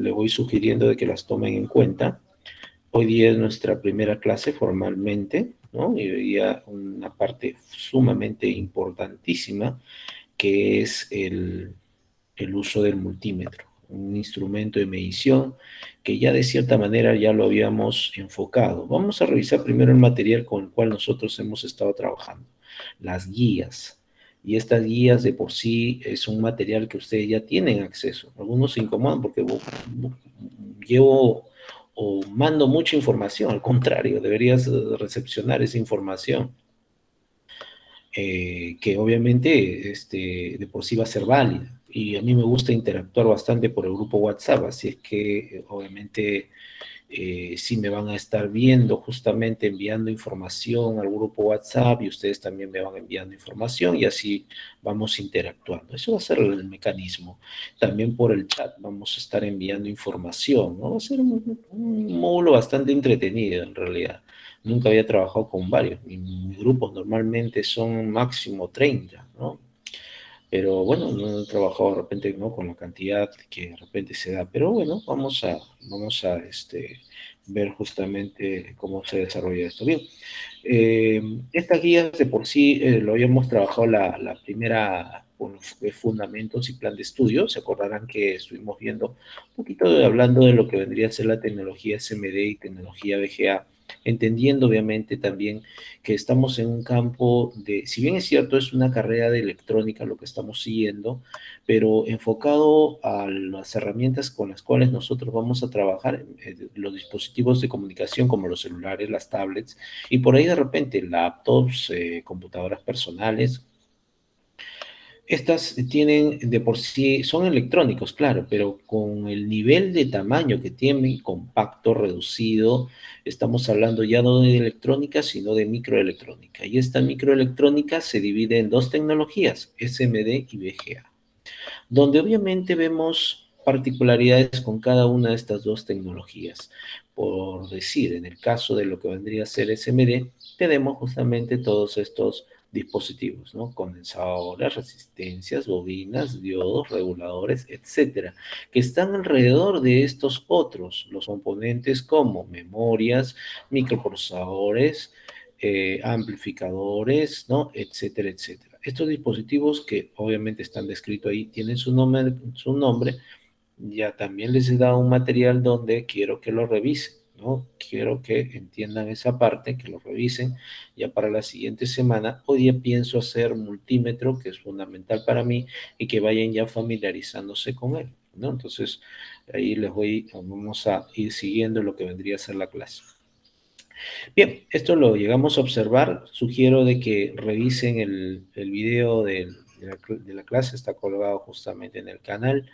le voy sugiriendo de que las tomen en cuenta. Hoy día es nuestra primera clase formalmente, ¿no? Y hoy día una parte sumamente importantísima que es el uso del multímetro, un instrumento de medición que ya de cierta manera ya lo habíamos enfocado. Vamos a revisar primero el material con el cual nosotros hemos estado trabajando, las guías. Y estas guías de por sí es un material que ustedes ya tienen acceso. Algunos se incomodan porque llevo o mando mucha información, al contrario, deberías recepcionar esa información que obviamente de por sí va a ser válida. Y a mí me gusta interactuar bastante por el grupo WhatsApp, así es que obviamente sí me van a estar viendo justamente enviando información al grupo WhatsApp y ustedes también me van enviando información y así vamos interactuando. Eso va a ser el mecanismo. También por el chat vamos a estar enviando información, ¿no? Va a ser un módulo bastante entretenido en realidad. Nunca había trabajado con varios. Mis grupos normalmente son máximo 30, ¿no? Pero bueno, no he trabajado de repente, ¿no? Con la cantidad que de repente se da. Pero bueno, vamos a ver justamente cómo se desarrolla esto. Bien, estas guías de por sí lo habíamos trabajado la primera con fundamentos y plan de estudio. Se acordarán que estuvimos viendo un poquito hablando de lo que vendría a ser la tecnología SMD y tecnología VGA, entendiendo obviamente también que estamos en un campo de, si bien es cierto, es una carrera de electrónica lo que estamos siguiendo, pero enfocado a las herramientas con las cuales nosotros vamos a trabajar, los dispositivos de comunicación como los celulares, las tablets, y por ahí de repente laptops, computadoras personales. Estas tienen de por sí, son electrónicos, claro, pero con el nivel de tamaño que tienen, compacto, reducido, estamos hablando ya no de electrónica, sino de microelectrónica. Y esta microelectrónica se divide en dos tecnologías, SMD y VGA, donde obviamente vemos particularidades con cada una de estas dos tecnologías. Por decir, en el caso de lo que vendría a ser SMD, tenemos justamente todos estos dispositivos, ¿no? Condensadores, resistencias, bobinas, diodos, reguladores, etcétera, que están alrededor de estos otros, los componentes como memorias, microprocesadores, amplificadores, ¿no? Etcétera, etcétera. Estos dispositivos que obviamente están descritos ahí tienen su nombre, ya también les he dado un material donde quiero que lo revisen, ¿no? Quiero que entiendan esa parte, que lo revisen ya para la siguiente semana. Hoy día pienso hacer multímetro, que es fundamental para mí, y que vayan ya familiarizándose con él, ¿no? Entonces, ahí vamos a ir siguiendo lo que vendría a ser la clase. Bien, esto lo llegamos a observar. Sugiero de que revisen el video de la clase, está colgado justamente en el canal,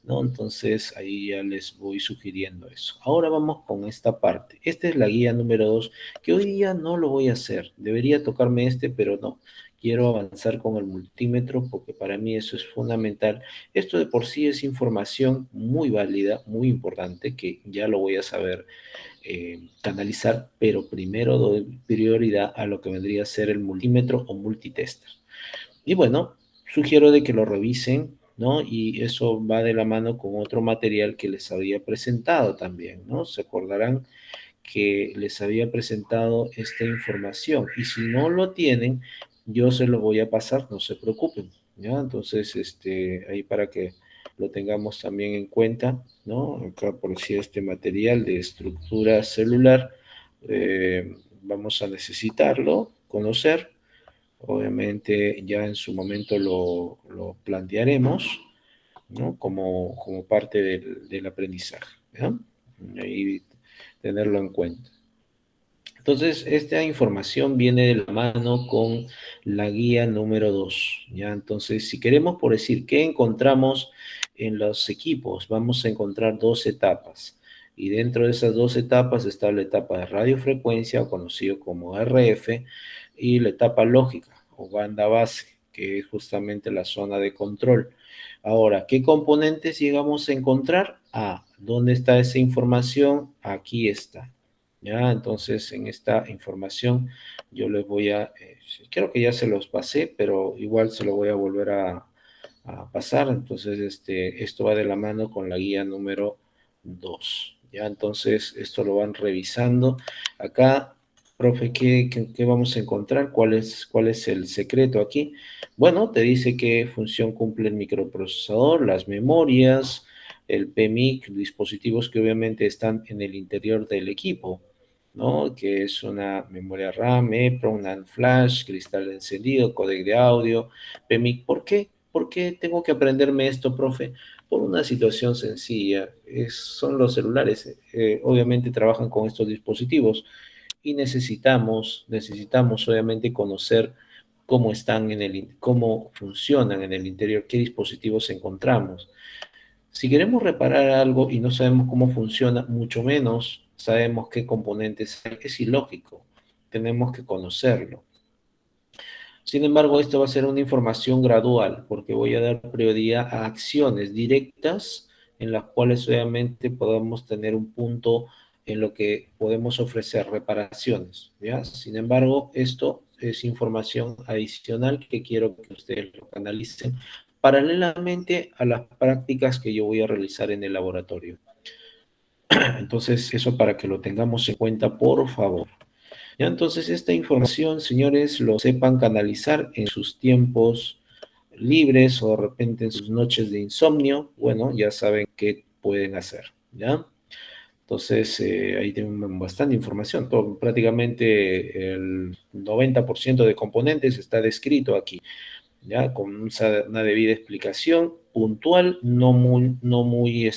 ¿no? Entonces ahí ya les voy sugiriendo eso. Ahora vamos con esta parte. Esta es la guía número 2, que hoy día no lo voy a hacer. Debería tocarme pero no. Quiero avanzar con el multímetro porque para mí eso es fundamental. Esto de por sí es información muy válida, muy importante, que ya lo voy a saber canalizar, pero primero doy prioridad a lo que vendría a ser el multímetro o multitester. Y bueno, sugiero de que lo revisen, ¿no? Y eso va de la mano con otro material que les había presentado también, ¿no? Se acordarán que les había presentado esta información. Y si no lo tienen, yo se lo voy a pasar, no se preocupen, ¿ya? Entonces, ahí para que lo tengamos también en cuenta, ¿no? Acá por si este material de estructura celular, vamos a necesitarlo, conocer. Obviamente ya en su momento lo plantearemos, ¿no? Como parte del aprendizaje, ¿ya? Y tenerlo en cuenta. Entonces, esta información viene de la mano con la guía número 2, ¿ya? Entonces, si queremos por decir qué encontramos en los equipos, vamos a encontrar dos etapas. Y dentro de esas dos etapas está la etapa de radiofrecuencia, o conocido como RF, y la etapa lógica, o banda base, que es justamente la zona de control. Ahora, ¿qué componentes llegamos a encontrar? Ah, ¿dónde está esa información? Aquí está. Ya, entonces en esta información yo les voy creo que ya se los pasé, pero igual se lo voy a volver a pasar. Entonces, esto va de la mano con la guía número 2. Ya, entonces esto lo van revisando. Acá, profe, ¿qué vamos a encontrar? ¿Cuál es el secreto aquí? Bueno, te dice qué función cumple el microprocesador, las memorias, el PMIC, dispositivos que obviamente están en el interior del equipo, ¿no? Que es una memoria RAM, EPROM, una NAND flash, cristal encendido, códec de audio, PMIC. ¿Por qué? ¿Por qué tengo que aprenderme esto, profe? Por una situación sencilla. Son los celulares. Obviamente trabajan con estos dispositivos y necesitamos obviamente conocer cómo funcionan en el interior, qué dispositivos encontramos. Si queremos reparar algo y no sabemos cómo funciona, mucho menos sabemos qué componentes hay, es ilógico. Tenemos que conocerlo. Sin embargo, esto va a ser una información gradual, porque voy a dar prioridad a acciones directas en las cuales obviamente podamos tener un punto en lo que podemos ofrecer reparaciones, ¿ya? Sin embargo, esto es información adicional que quiero que ustedes lo canalicen paralelamente a las prácticas que yo voy a realizar en el laboratorio. Entonces, eso para que lo tengamos en cuenta, por favor. ¿Ya? Entonces, esta información, señores, lo sepan canalizar en sus tiempos libres o de repente en sus noches de insomnio. Bueno, ya saben qué pueden hacer, ¿ya? Entonces, ahí tienen bastante información. Prácticamente el 90% de componentes está descrito aquí, ¿ya? Con una debida explicación puntual, no muy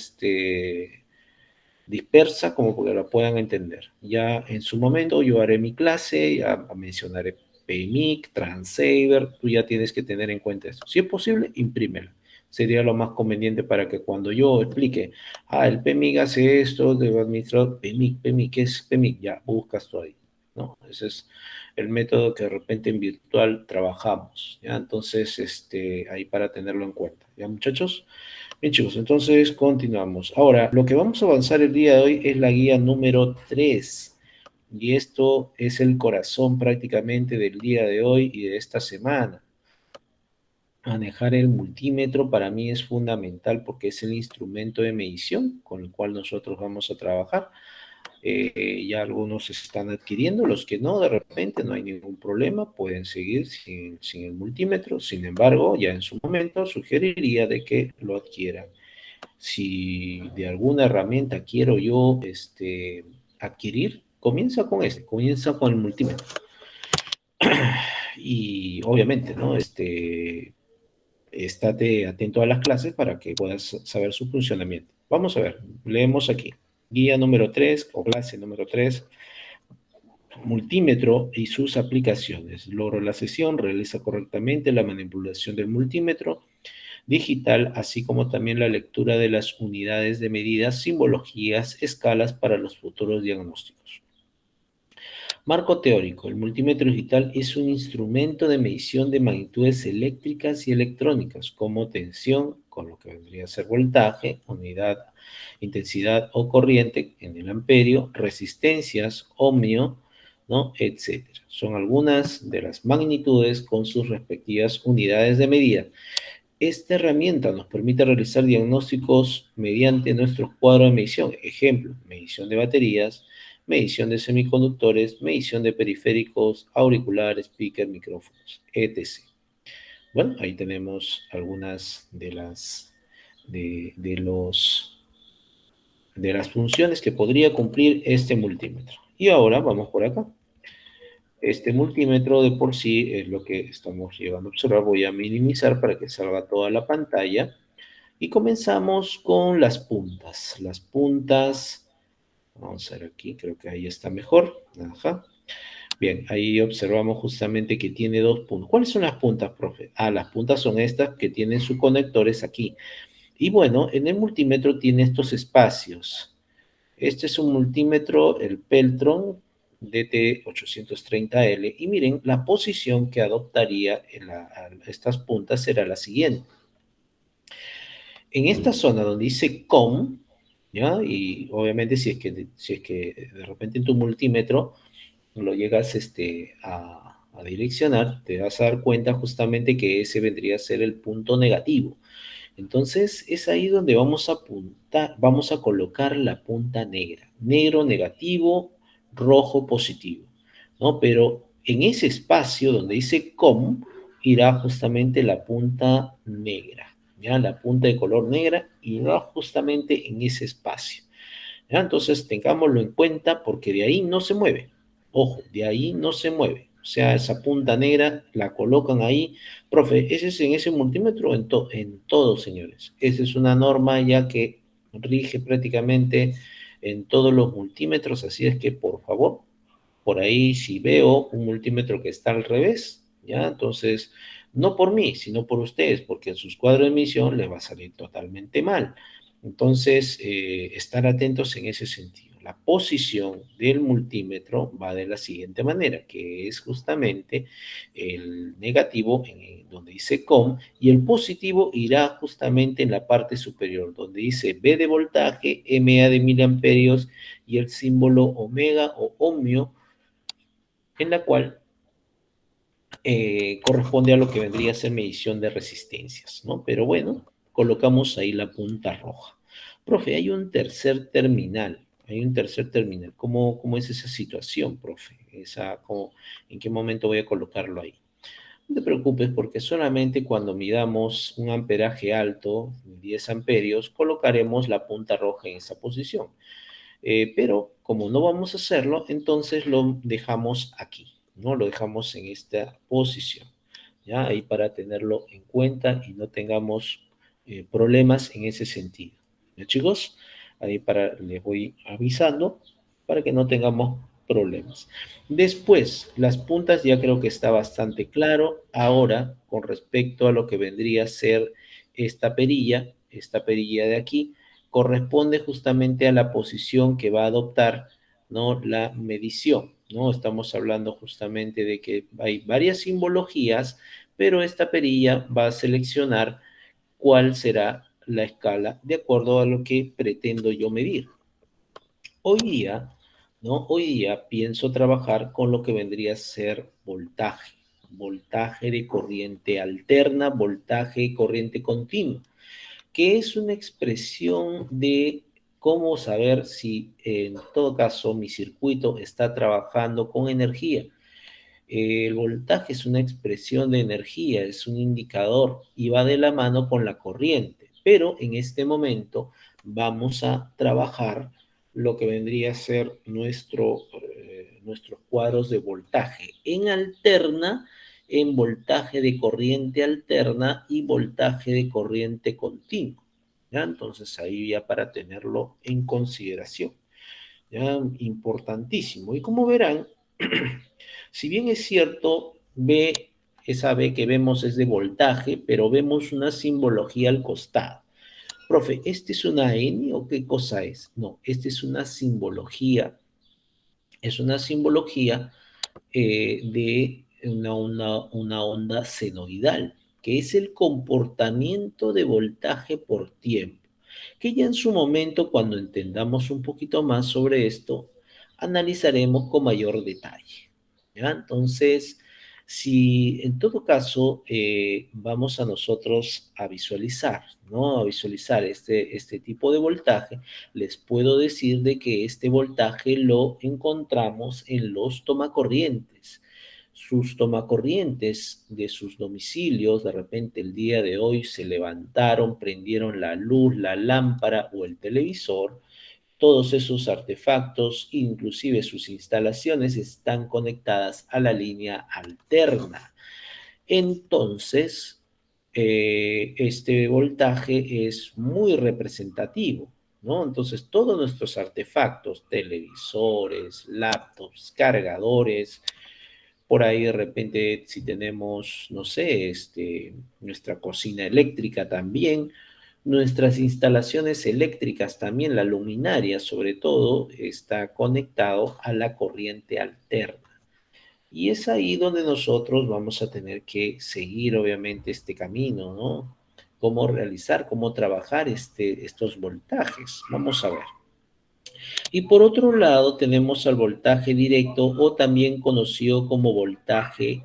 dispersa como porque la puedan entender. Ya en su momento yo haré mi clase, ya mencionaré PMIC, Transceiver, tú ya tienes que tener en cuenta esto. Si es posible, imprímelo. Sería lo más conveniente para que cuando yo explique, el PMIC hace esto, debo administrar PMIC, ¿qué es PMIC? Ya buscas tú ahí, ¿no? Ese es el método que de repente en virtual trabajamos, ¿ya? Entonces, ahí para tenerlo en cuenta, ¿ya, muchachos? Bien, chicos, entonces continuamos. Ahora, lo que vamos a avanzar el día de hoy es la guía número 3. Y esto es el corazón prácticamente del día de hoy y de esta semana. Manejar el multímetro para mí es fundamental porque es el instrumento de medición con el cual nosotros vamos a trabajar. Ya algunos se están adquiriendo, los que no, de repente no hay ningún problema, pueden seguir sin el multímetro. Sin embargo, ya en su momento sugeriría de que lo adquieran. Si de alguna herramienta quiero yo adquirir, comienza con el multímetro. Y obviamente, ¿no? Estate atento a las clases para que puedas saber su funcionamiento. Vamos a ver, leemos aquí. Guía número 3 o clase número 3, multímetro y sus aplicaciones. Logro la sesión, realiza correctamente la manipulación del multímetro digital, así como también la lectura de las unidades de medida, simbologías, escalas para los futuros diagnósticos. Marco teórico. El multímetro digital es un instrumento de medición de magnitudes eléctricas y electrónicas, como tensión, con lo que vendría a ser voltaje, unidad, intensidad o corriente en el amperio, resistencias, ohmio, ¿no? Etcétera. Son algunas de las magnitudes con sus respectivas unidades de medida. Esta herramienta nos permite realizar diagnósticos mediante nuestros cuadros de medición. Ejemplo, medición de baterías, medición de semiconductores, medición de periféricos, auriculares, speaker, micrófonos, etc. Bueno, ahí tenemos algunas de las funciones que podría cumplir este multímetro. Y ahora vamos por acá. Este multímetro de por sí es lo que estamos llegando a observar. Voy a minimizar para que salga toda la pantalla. Y comenzamos con las puntas. Las puntas, vamos a ver aquí, creo que ahí está mejor. Ajá. Bien, ahí observamos justamente que tiene dos puntos. ¿Cuáles son las puntas, profe? Las puntas son estas que tienen sus conectores aquí. Y bueno, en el multímetro tiene estos espacios. Este es un multímetro, el Peltron DT830L. Y miren, la posición que adoptaría estas puntas será la siguiente. En esta zona donde dice COM, ¿ya? Y obviamente si es que de repente en tu multímetro lo llegas a direccionar, te vas a dar cuenta justamente que ese vendría a ser el punto negativo. Entonces es ahí donde vamos a apuntar, vamos a colocar la punta negra. Negro negativo, rojo positivo, ¿no? Pero en ese espacio donde dice COM irá justamente la punta negra, ¿ya? La punta de color negra irá justamente en ese espacio. ¿Ya? Entonces tengámoslo en cuenta porque de ahí no se mueve. Ojo, de ahí no se mueve. O sea, esa punta negra la colocan ahí. Profe, ¿ese es en ese multímetro o en todo, señores? Esa es una norma ya que rige prácticamente en todos los multímetros, así es que por favor, por ahí si veo un multímetro que está al revés, ¿ya? Entonces, no por mí, sino por ustedes, porque en sus cuadros de emisión les va a salir totalmente mal. Entonces, estar atentos en ese sentido. La posición del multímetro va de la siguiente manera, que es justamente el negativo en donde dice COM y el positivo irá justamente en la parte superior, donde dice B de voltaje, MA de miliamperios y el símbolo omega o ohmio, en la cual corresponde a lo que vendría a ser medición de resistencias, ¿no? Pero bueno, colocamos ahí la punta roja. Profe, hay un tercer terminal. ¿Cómo es esa situación, profe? ¿En qué momento voy a colocarlo ahí? No te preocupes porque solamente cuando midamos un amperaje alto, 10 amperios, colocaremos la punta roja en esa posición. Pero como no vamos a hacerlo, entonces lo dejamos aquí, ¿no? Lo dejamos en esta posición, ¿ya? Ahí para tenerlo en cuenta y no tengamos problemas en ese sentido. ¿Ya, chicos? Ahí les voy avisando para que no tengamos problemas. Después, las puntas ya creo que está bastante claro. Ahora, con respecto a lo que vendría a ser esta perilla de aquí, corresponde justamente a la posición que va a adoptar, ¿no? La medición, ¿no? Estamos hablando justamente de que hay varias simbologías, pero esta perilla va a seleccionar cuál será la escala de acuerdo a lo que pretendo yo medir. Hoy día, ¿no? Hoy día pienso trabajar con lo que vendría a ser voltaje, voltaje de corriente alterna, voltaje de corriente continua, que es una expresión de cómo saber si en todo caso mi circuito está trabajando con energía. El voltaje es una expresión de energía, es un indicador y va de la mano con la corriente, pero en este momento vamos a trabajar lo que vendría a ser nuestros cuadros de voltaje en alterna, en voltaje de corriente alterna y voltaje de corriente continua. ¿Ya? Entonces ahí ya para tenerlo en consideración. ¿Ya? Importantísimo. Y como verán, si bien es cierto, esa B que vemos es de voltaje, pero vemos una simbología al costado. Profe, ¿este es una N o qué cosa es? No, esta es una simbología de una onda senoidal, que es el comportamiento de voltaje por tiempo, que ya en su momento, cuando entendamos un poquito más sobre esto, analizaremos con mayor detalle. ¿Ya? Entonces, si en todo caso vamos a nosotros a visualizar, ¿no? A visualizar este tipo de voltaje, les puedo decir de que este voltaje lo encontramos en los tomacorrientes. Sus tomacorrientes de sus domicilios, de repente el día de hoy se levantaron, prendieron la luz, la lámpara o el televisor. Todos esos artefactos, inclusive sus instalaciones, están conectadas a la línea alterna. Entonces, este voltaje es muy representativo, ¿no? Entonces, todos nuestros artefactos, televisores, laptops, cargadores, por ahí de repente si tenemos, no sé, nuestra cocina eléctrica también, nuestras instalaciones eléctricas también, la luminaria sobre todo, está conectado a la corriente alterna. Y es ahí donde nosotros vamos a tener que seguir, obviamente, este camino, ¿no? Cómo realizar, cómo trabajar estos voltajes. Vamos a ver. Y por otro lado, tenemos al voltaje directo o también conocido como voltaje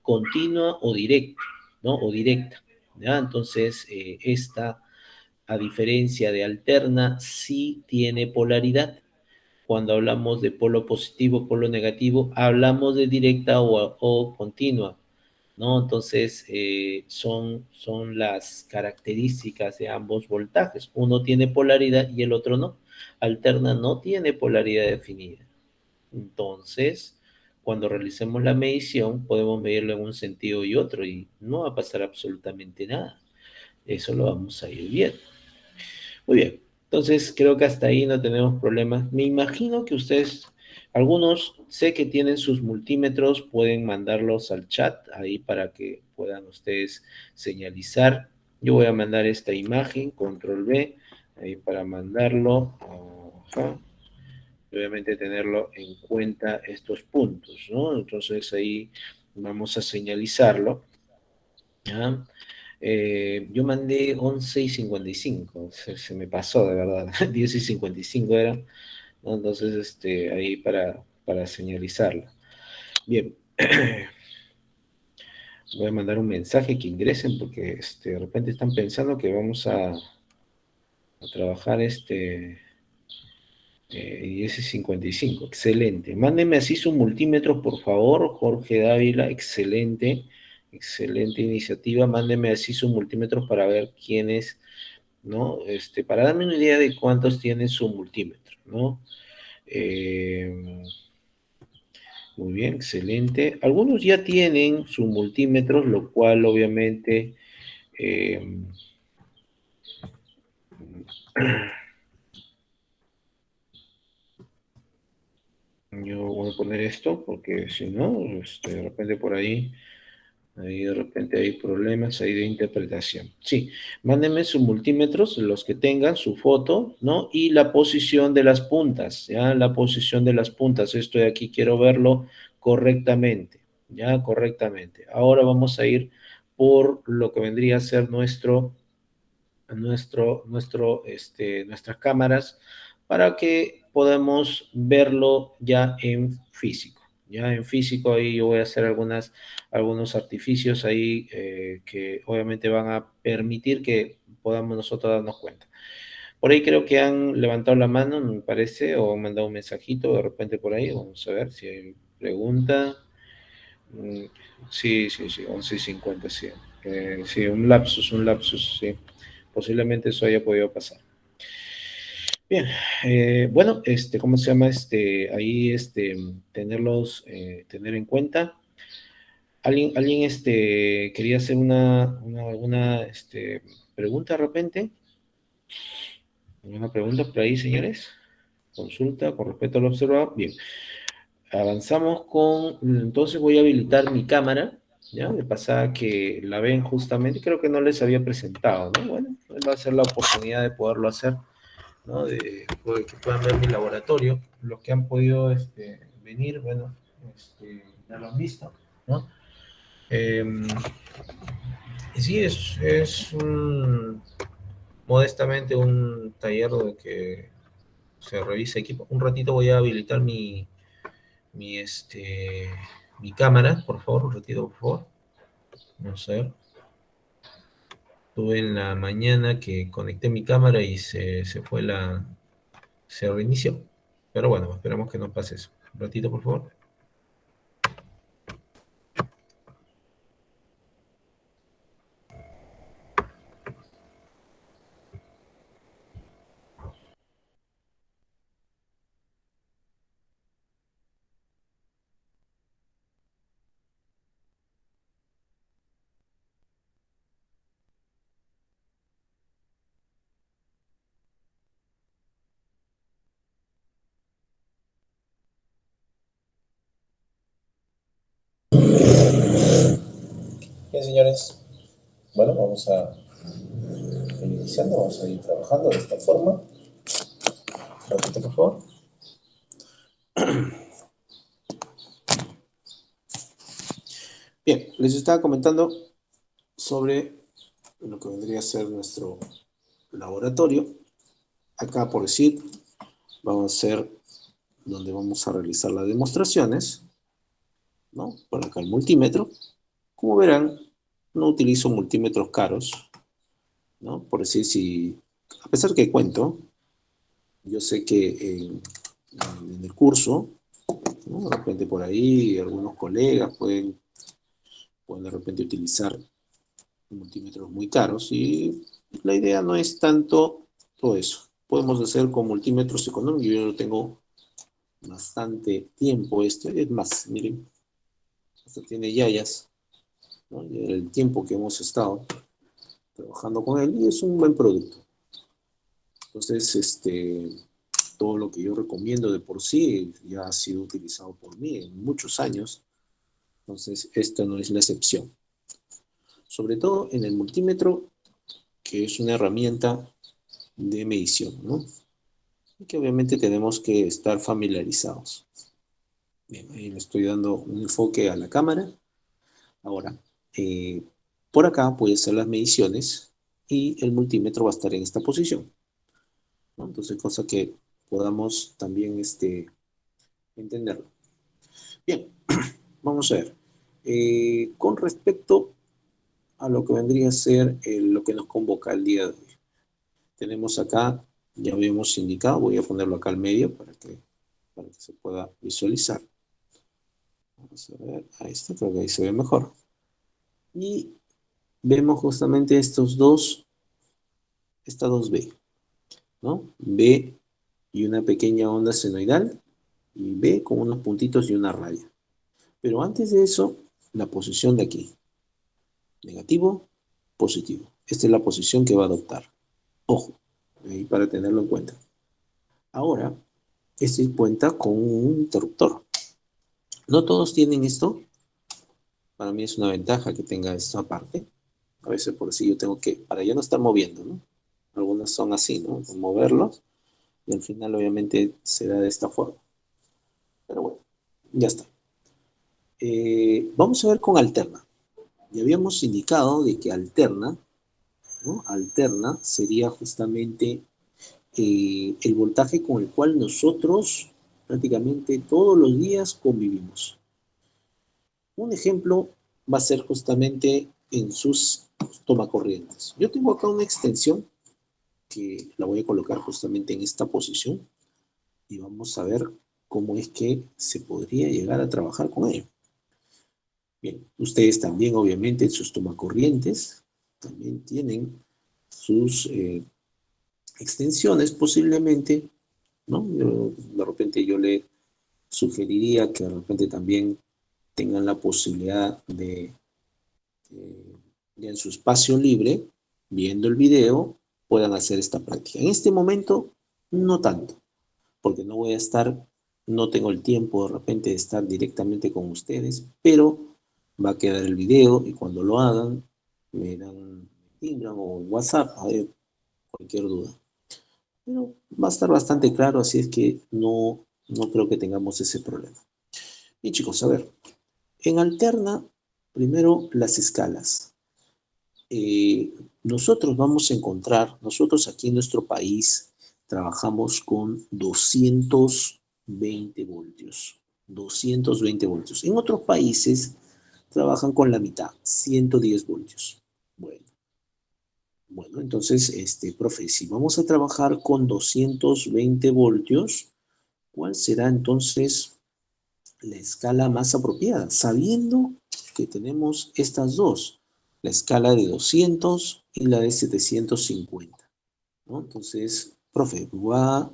continua o directo, ¿no? O directa. ¿ya? Entonces, esta, a diferencia de alterna, sí tiene polaridad. Cuando hablamos de polo positivo, polo negativo, hablamos de directa o continua, ¿no? Entonces, son las características de ambos voltajes. Uno tiene polaridad y el otro no. Alterna no tiene polaridad definida. Entonces, cuando realicemos la medición, podemos medirlo en un sentido y otro y no va a pasar absolutamente nada. Eso lo vamos a ir viendo. Muy bien. Entonces, creo que hasta ahí no tenemos problemas. Me imagino que ustedes, algunos, sé que tienen sus multímetros, pueden mandarlos al chat ahí para que puedan ustedes señalizar. Yo voy a mandar esta imagen, control B, ahí para mandarlo. Ajá. Obviamente tenerlo en cuenta estos puntos, ¿no? Entonces ahí vamos a señalizarlo, ¿ya? Yo mandé 11:55, se me pasó de verdad, 10:55 era, ¿no? Entonces ahí para señalizarlo. Bien, voy a mandar un mensaje que ingresen porque de repente están pensando que vamos a trabajar 10:55. Excelente. Mándenme así su multímetro, por favor, Jorge Dávila. Excelente, excelente iniciativa. Mándenme así su multímetro para ver quiénes, ¿no? Para darme una idea de cuántos tienen su multímetro, ¿no? Eh, Muy bien, excelente. Algunos ya tienen su multímetros, lo cual obviamente eh, yo voy a poner esto porque si no, de repente por ahí. Ahí de repente hay problemas ahí de interpretación. Sí, mándenme sus multímetros, los que tengan, su foto, ¿no? Y la posición de las puntas, ¿ya? La posición de las puntas. Esto de aquí quiero verlo correctamente, ¿ya? Correctamente. Ahora vamos a ir por lo que vendría a ser nuestras cámaras para que podamos verlo ya en físico. Ya en físico ahí yo voy a hacer algunos artificios ahí que obviamente van a permitir que podamos nosotros darnos cuenta. Por ahí creo que han levantado la mano, me parece, o han mandado un mensajito de repente por ahí. Vamos a ver si hay pregunta. Mm, Sí, sí, sí, 11:50, sí. Sí, un lapsus, sí. Posiblemente eso haya podido pasar. Bien, bueno, ¿cómo se llama? Ahí, tener en cuenta. ¿Alguien, quería hacer alguna pregunta de repente? ¿Alguna pregunta por ahí, señores? Consulta con respecto al observado. Bien, avanzamos entonces voy a habilitar mi cámara, ¿ya? De pasada que la ven justamente, creo que no les había presentado, ¿no? Bueno, va a ser la oportunidad de poderlo hacer, ¿no? De que puedan ver mi laboratorio. Los que han podido venir, bueno, ya lo han visto, ¿no? Eh, y sí, modestamente un taller donde que se revisa equipo. Un ratito voy a habilitar mi, este, mi cámara, por favor, un ratito, por favor. Vamos a ver. Tuve en la mañana que conecté mi cámara y se reinició. Pero bueno, esperamos que no pase eso. Un ratito, por favor. Bien, señores. Bueno, vamos a ir iniciando, vamos a ir trabajando de esta forma. Un ratito, por favor. Bien, les estaba comentando sobre lo que vendría a ser nuestro laboratorio. Acá, por decir, vamos a ser donde vamos a realizar las demostraciones, ¿no? Por acá el multímetro. Como verán, no utilizo multímetros caros, ¿no? Por decir, si, a pesar que cuento, yo sé que en el curso, ¿no? De repente por ahí algunos colegas pueden de repente utilizar multímetros muy caros y la idea no es tanto todo eso. Podemos hacer con multímetros económicos. Yo lo tengo bastante tiempo este. Es más, miren, esto tiene yayas, ¿no? Y el tiempo que hemos estado trabajando con él y es un buen producto. Entonces, todo lo que yo recomiendo de por sí ya ha sido utilizado por mí en muchos años. Entonces, esto no es la excepción. Sobre todo en el multímetro, que es una herramienta de medición, ¿no? Y que obviamente tenemos que estar familiarizados. Bien, ahí le estoy dando un enfoque a la cámara. Ahora, eh, por acá voy a hacer las mediciones y el multímetro va a estar en esta posición, ¿no? Entonces, cosa que podamos también entenderlo. Bien, vamos a ver. Con respecto a lo que vendría a ser lo que nos convoca el día de hoy. Tenemos acá, ya habíamos indicado, voy a ponerlo acá al medio para que se pueda visualizar. Vamos a ver, ahí está, creo que ahí se ve mejor. Y vemos justamente estas dos B, ¿no? B y una pequeña onda senoidal y B con unos puntitos y una raya. Pero antes de eso, la posición de aquí. Negativo, positivo. Esta es la posición que va a adoptar. Ojo, ahí para tenerlo en cuenta. Ahora, este cuenta con un interruptor. No todos tienen esto. Para mí es una ventaja que tenga esto aparte. A veces por así yo tengo que, para ya no estar moviendo, ¿no? Algunos son así, ¿no? Moverlos y al final obviamente se da de esta forma. Pero bueno, ya está. Vamos a ver con alterna. Ya habíamos indicado de que alterna, ¿no? Alterna sería justamente el voltaje con el cual nosotros prácticamente todos los días convivimos. Un ejemplo va a ser justamente en sus tomacorrientes. Yo tengo acá una extensión que la voy a colocar justamente en esta posición y vamos a ver cómo es que se podría llegar a trabajar con ello. Bien, ustedes también obviamente en sus tomacorrientes también tienen sus extensiones posiblemente, ¿no? De repente yo le sugeriría que de repente también tengan la posibilidad de en su espacio libre, viendo el video, puedan hacer esta práctica. En este momento, no tanto, porque no voy a estar, no tengo el tiempo de repente de estar directamente con ustedes, pero va a quedar el video y cuando lo hagan, me dan Instagram o WhatsApp, a ver, cualquier duda. Pero va a estar bastante claro, así es que no creo que tengamos ese problema. Y chicos, a ver, en alterna, primero las escalas. eh, Nosotros vamos a encontrar, nosotros aquí en nuestro país trabajamos con 220 voltios. 220 voltios. En otros países trabajan con la mitad, 110 voltios. Bueno, entonces, profe, si vamos a trabajar con 220 voltios, ¿cuál será entonces la escala más apropiada? Sabiendo que tenemos estas dos, la escala de 200 y la de 750, ¿no? Entonces, profe, va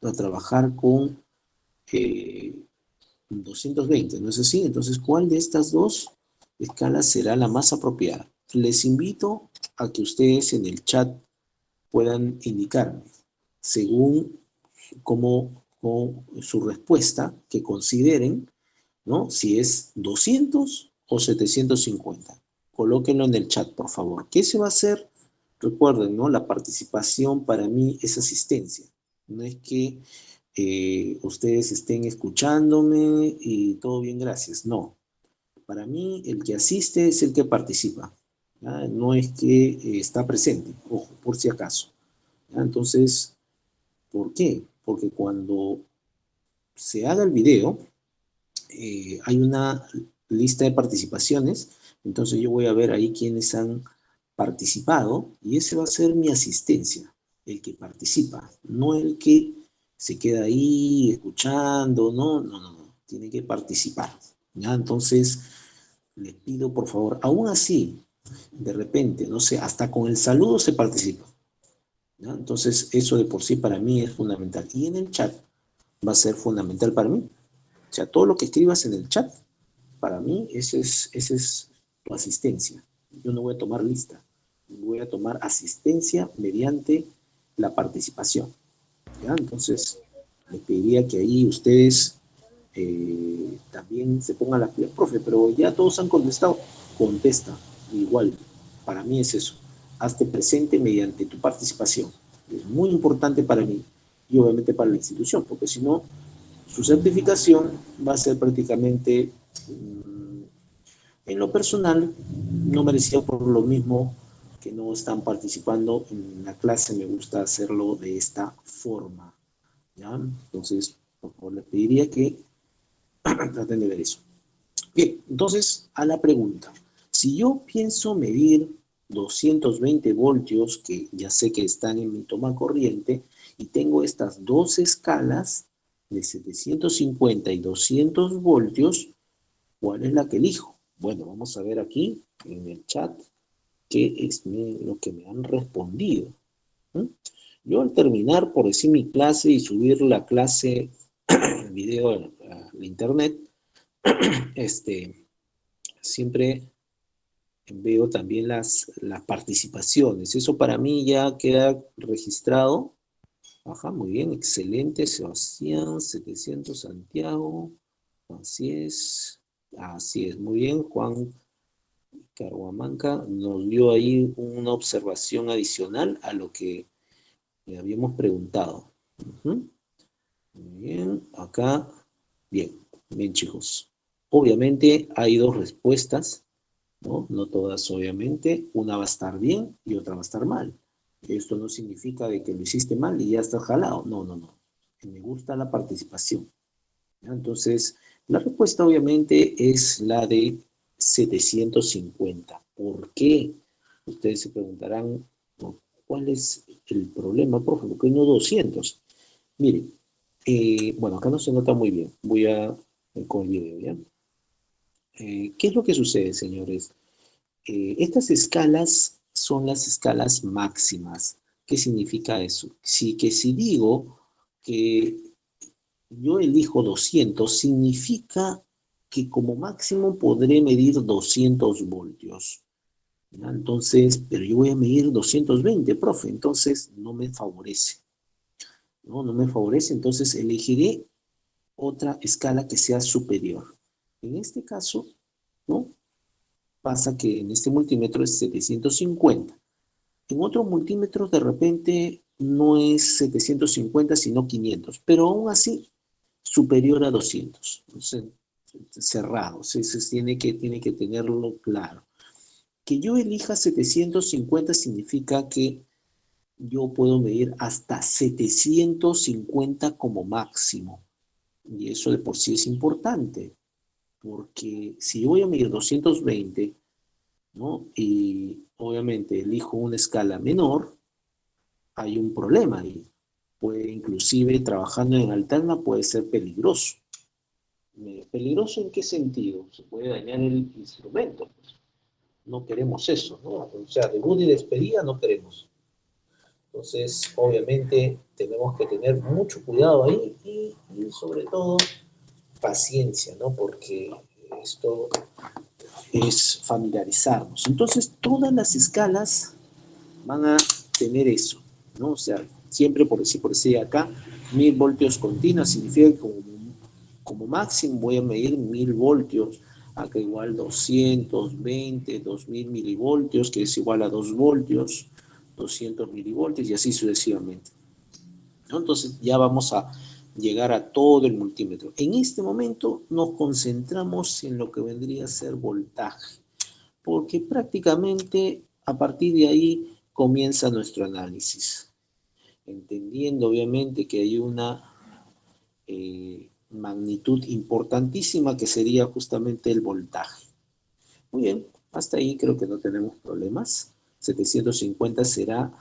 a trabajar con eh, 220, ¿no es así? Entonces, ¿cuál de estas dos escalas será la más apropiada? Les invito a que ustedes en el chat puedan indicarme, según como su respuesta, que consideren, ¿no? Si es 200 o 750. Colóquenlo en el chat, por favor. ¿Qué se va a hacer? Recuerden, ¿no? La participación para mí es asistencia. No es que ustedes estén escuchándome y todo bien, gracias. No. Para mí, el que asiste es el que participa. ¿Ya? No es que está presente, ojo, por si acaso. ¿Ya? Entonces, ¿por qué? Porque cuando se haga el video, hay una lista de participaciones Entonces yo voy a ver ahí quiénes han participado y ese va a ser mi asistencia, el que participa, no el que se queda ahí escuchando, no, tiene que participar. ¿Ya? Entonces les pido por favor, aún así, de repente, no sé, hasta con el saludo se participa. ¿Ya? Entonces eso de por sí para mí es fundamental. Y en el chat va a ser fundamental para mí. O sea, todo lo que escribas en el chat, para mí, ese es tu asistencia. Yo no voy a tomar lista, voy a tomar asistencia mediante la participación. ¿Ya? Entonces, les pediría que ahí ustedes también se pongan las pilas, profe, pero ya todos han contestado. Contesta, igual, para mí es eso. Hazte presente mediante tu participación. Es muy importante para mí y obviamente para la institución, porque si no, su certificación va a ser prácticamente, en lo personal, no merecida por lo mismo que no están participando en la clase. Me gusta hacerlo de esta forma. ¿Ya? Entonces, por favor, les pediría que traten de ver eso. Bien, entonces, a la pregunta. Si yo pienso medir 220 voltios, que ya sé que están en mi toma corriente, y tengo estas dos escalas de 750 y 200 voltios, ¿cuál es la que elijo? Bueno, vamos a ver aquí en el chat qué es lo que me han respondido. ¿Mm? Yo al terminar, por decir mi clase y subir la clase, el video a la internet, siempre veo también las participaciones. Eso para mí ya queda registrado. Ajá, muy bien, excelente, Sebastián, 700 Santiago, así es, muy bien, Juan Carhuamanca nos dio ahí una observación adicional a lo que le habíamos preguntado. Ujú. Muy bien, acá, bien, bien chicos. Obviamente hay dos respuestas, ¿no? No todas, obviamente. Una va a estar bien y otra va a estar mal. Esto no significa de que lo hiciste mal y ya estás jalado. No, no, no. Me gusta la participación. ¿Ya? Entonces, la respuesta obviamente es la de 750. ¿Por qué? Ustedes se preguntarán, ¿no? ¿Cuál es el problema, profe? ¿Por qué no 200? Miren, bueno, acá no se nota muy bien. Voy a con el video, ¿ya? ¿Qué es lo que sucede, señores? Estas escalas son las escalas máximas. ¿Qué significa eso? Si digo que yo elijo 200, significa que como máximo podré medir 200 voltios. ¿Ya? Entonces, pero yo voy a medir 220, profe, entonces no me favorece. No, no me favorece, entonces elegiré otra escala que sea superior. En este caso, ¿no? Pasa que en este multímetro es 750. En otro multímetro de repente no es 750 sino 500, pero aún así superior a 200. Entonces, cerrado, tiene que tenerlo claro. Que yo elija 750 significa que yo puedo medir hasta 750 como máximo. Y eso de por sí es importante, porque si yo voy a medir 220, ¿no? Y obviamente elijo una escala menor, hay un problema ahí. Puede inclusive trabajando en alterna puede ser peligroso. ¿Peligroso en qué sentido? Se puede dañar el instrumento. Pues. No queremos eso, ¿no? O sea, debut y despedida no queremos. Entonces, obviamente, tenemos que tener mucho cuidado ahí y sobre todo paciencia, ¿no? Porque esto es familiarizarnos. Entonces, todas las escalas van a tener eso, ¿no? O sea, siempre por decir acá, 1000 voltios continuos significa que como máximo voy a medir 1000 voltios, acá igual 220, 2000 milivoltios, que es igual a 2 voltios, 200 milivoltios y así sucesivamente, ¿no? Entonces ya vamos a llegar a todo el multímetro. En este momento nos concentramos en lo que vendría a ser voltaje, porque prácticamente a partir de ahí comienza nuestro análisis, entendiendo obviamente que hay una magnitud importantísima que sería justamente el voltaje. Muy bien, Hasta ahí creo que no tenemos problemas. 750 será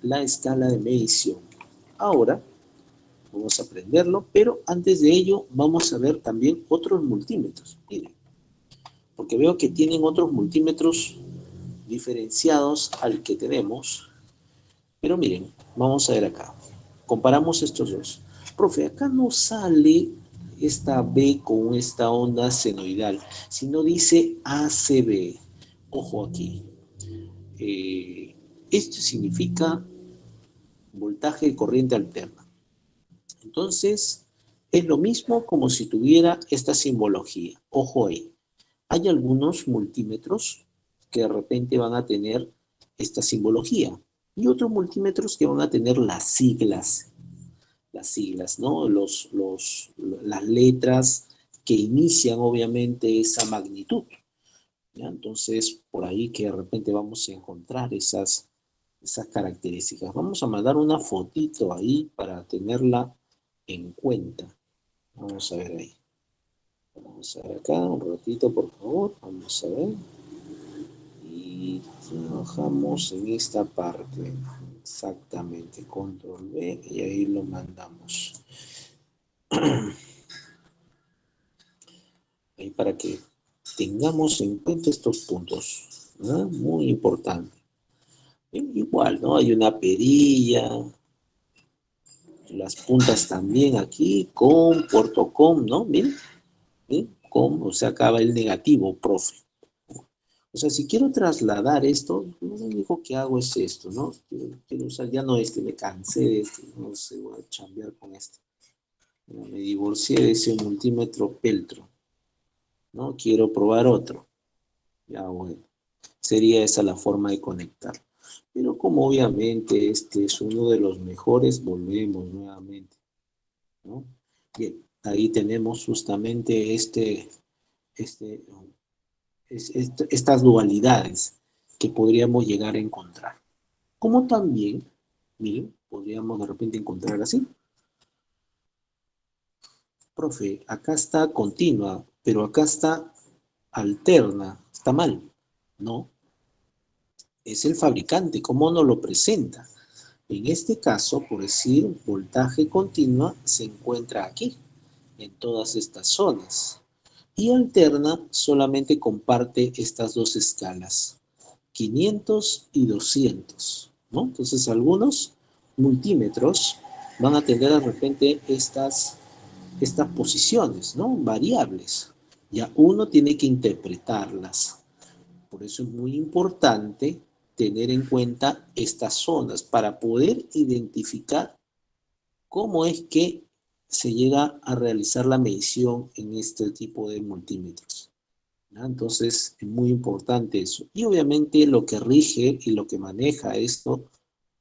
la escala de medición. Ahora vamos a aprenderlo, pero antes de ello vamos a ver también otros multímetros. Miren, porque veo que tienen otros multímetros diferenciados al que tenemos. Pero miren, vamos a ver acá. Comparamos estos dos. Profe, acá no sale esta B con esta onda senoidal, sino dice ACB. Ojo aquí. Esto significa voltaje de corriente alterna. Entonces, es lo mismo como si tuviera esta simbología. Ojo ahí. Hay algunos multímetros que de repente van a tener esta simbología y otros multímetros que van a tener las siglas, ¿no? Las letras que inician obviamente esa magnitud, ¿ya? Entonces, por ahí que de repente vamos a encontrar esas características. Vamos a mandar una fotito ahí para tenerla en cuenta. Vamos a ver ahí. Vamos a ver acá, un ratito, por favor. Vamos a ver. Y trabajamos en esta parte. Exactamente. Control V y ahí lo mandamos. Ahí para que tengamos en cuenta estos puntos, ¿no? Muy importante. Igual, ¿no? Hay una perilla, las puntas también aquí, con, puerto com, ¿no? Miren, ¿eh? Com, o sea, acaba el negativo, profe. O sea, si quiero trasladar esto, lo único que hago es esto, ¿no? Quiero usar, ya no este, me cansé de este, no sé, voy a chambear con este. Me divorcié de ese multímetro Peltro, ¿no? Quiero probar otro. Ya, bueno. Sería esa la forma de conectar. Pero como obviamente este es uno de los mejores, volvemos nuevamente, ¿no? Bien, ahí tenemos justamente este, estas dualidades que podríamos llegar a encontrar. Como también, miren, podríamos de repente encontrar así. Profe, acá está continua, pero acá está alterna. Está mal. No, es el fabricante, ¿cómo nos lo presenta? En este caso, por decir, voltaje continua se encuentra aquí, en todas estas zonas. Y alterna solamente comparte estas dos escalas, 500 y 200, ¿no? Entonces, algunos multímetros van a tener de repente estas posiciones, ¿no? Variables. Ya uno tiene que interpretarlas. Por eso es muy importante tener en cuenta estas zonas para poder identificar cómo es que se llega a realizar la medición en este tipo de multímetros, ¿ya? Entonces, es muy importante eso. Y obviamente lo que rige y lo que maneja esto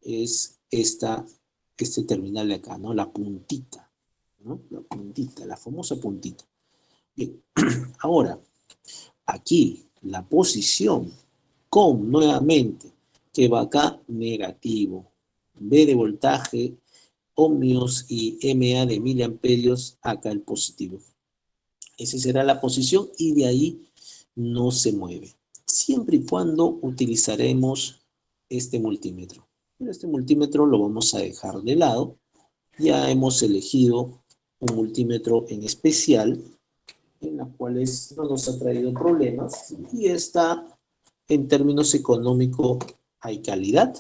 es este terminal de acá, ¿no? La puntita, ¿no? La puntita, la famosa puntita. Bien, ahora, aquí la posición con nuevamente, que va acá negativo. B de voltaje, ohmios y MA de miliamperios, acá el positivo. Esa será la posición y de ahí no se mueve. Siempre y cuando utilizaremos este multímetro. Pero este multímetro lo vamos a dejar de lado. Ya hemos elegido un multímetro en especial en las cuales no nos ha traído problemas y está en términos económicos hay calidad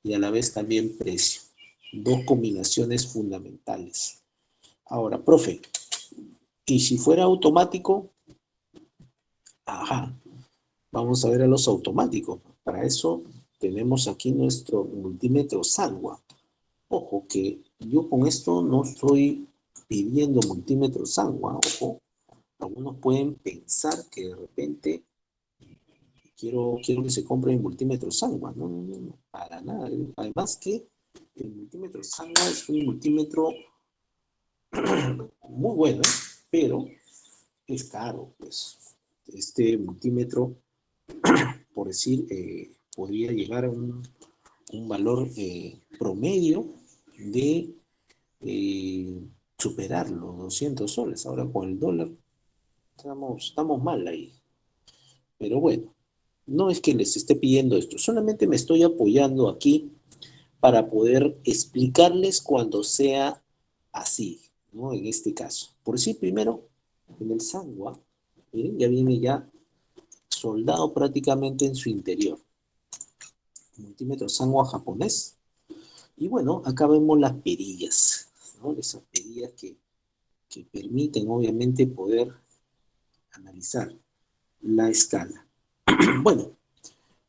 y a la vez también precio. Dos combinaciones fundamentales. Ahora, profe, ¿y si fuera automático? Ajá, vamos a ver a los automáticos. Para eso tenemos aquí nuestro multímetro Sanwa. Ojo que yo con esto no estoy pidiendo multímetro Sanwa, ojo. Algunos pueden pensar que de repente quiero que se compre el multímetro Sanwa. No, no, no, no, para nada. Además que el multímetro Sanwa es un multímetro muy bueno, pero es caro, pues. Este multímetro, por decir, podría llegar a un valor promedio de superar los 200 soles. Ahora con el dólar estamos mal ahí. Pero bueno. No es que les esté pidiendo esto, solamente me estoy apoyando aquí para poder explicarles cuando sea así, ¿no? En este caso. Por decir primero, en el Sangua, miren, ya viene ya soldado prácticamente en su interior. Multímetro Sangwa japonés. Y bueno, acá vemos las perillas, ¿no? Esas perillas que permiten obviamente poder analizar la escala. Bueno,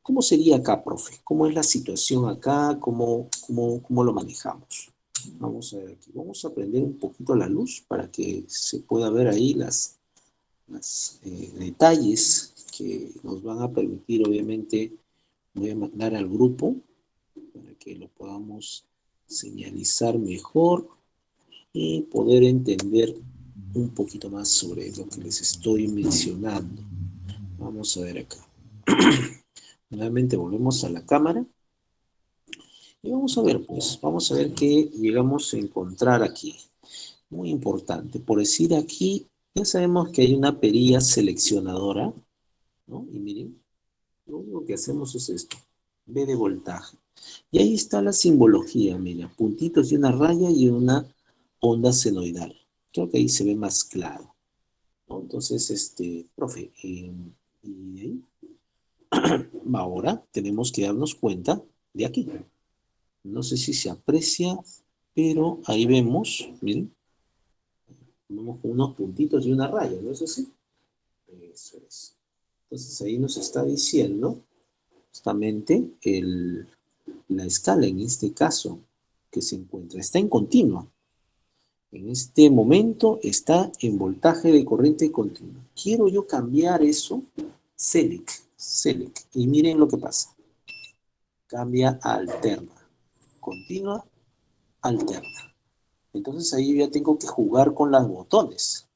¿cómo sería acá, profe? ¿Cómo es la situación acá? ¿Cómo lo manejamos? Vamos a ver aquí. Vamos a prender un poquito la luz para que se pueda ver ahí las detalles que nos van a permitir, obviamente, voy a mandar al grupo para que lo podamos señalizar mejor y poder entender un poquito más sobre lo que les estoy mencionando. Vamos a ver acá. Nuevamente volvemos a la cámara y vamos a ver, pues, vamos a ver qué llegamos a encontrar aquí. Muy importante. Por decir aquí, ya sabemos que hay una perilla seleccionadora, ¿no? Y miren, lo único que hacemos es esto. B de voltaje. Y ahí está la simbología, mira, puntitos y una raya y una onda senoidal. Creo que ahí se ve más claro, ¿no? Entonces, profe, y ahí, ahora tenemos que darnos cuenta de aquí. No sé si se aprecia, pero ahí vemos, miren, vemos con unos puntitos y una raya, ¿no es así? Eso es. Entonces ahí nos está diciendo justamente la escala en este caso que se encuentra. Está en continua. En este momento está en voltaje de corriente continua. Quiero yo cambiar eso, select. Y miren lo que pasa. Cambia a alterna. Continua, alterna. Entonces ahí ya tengo que jugar con los botones.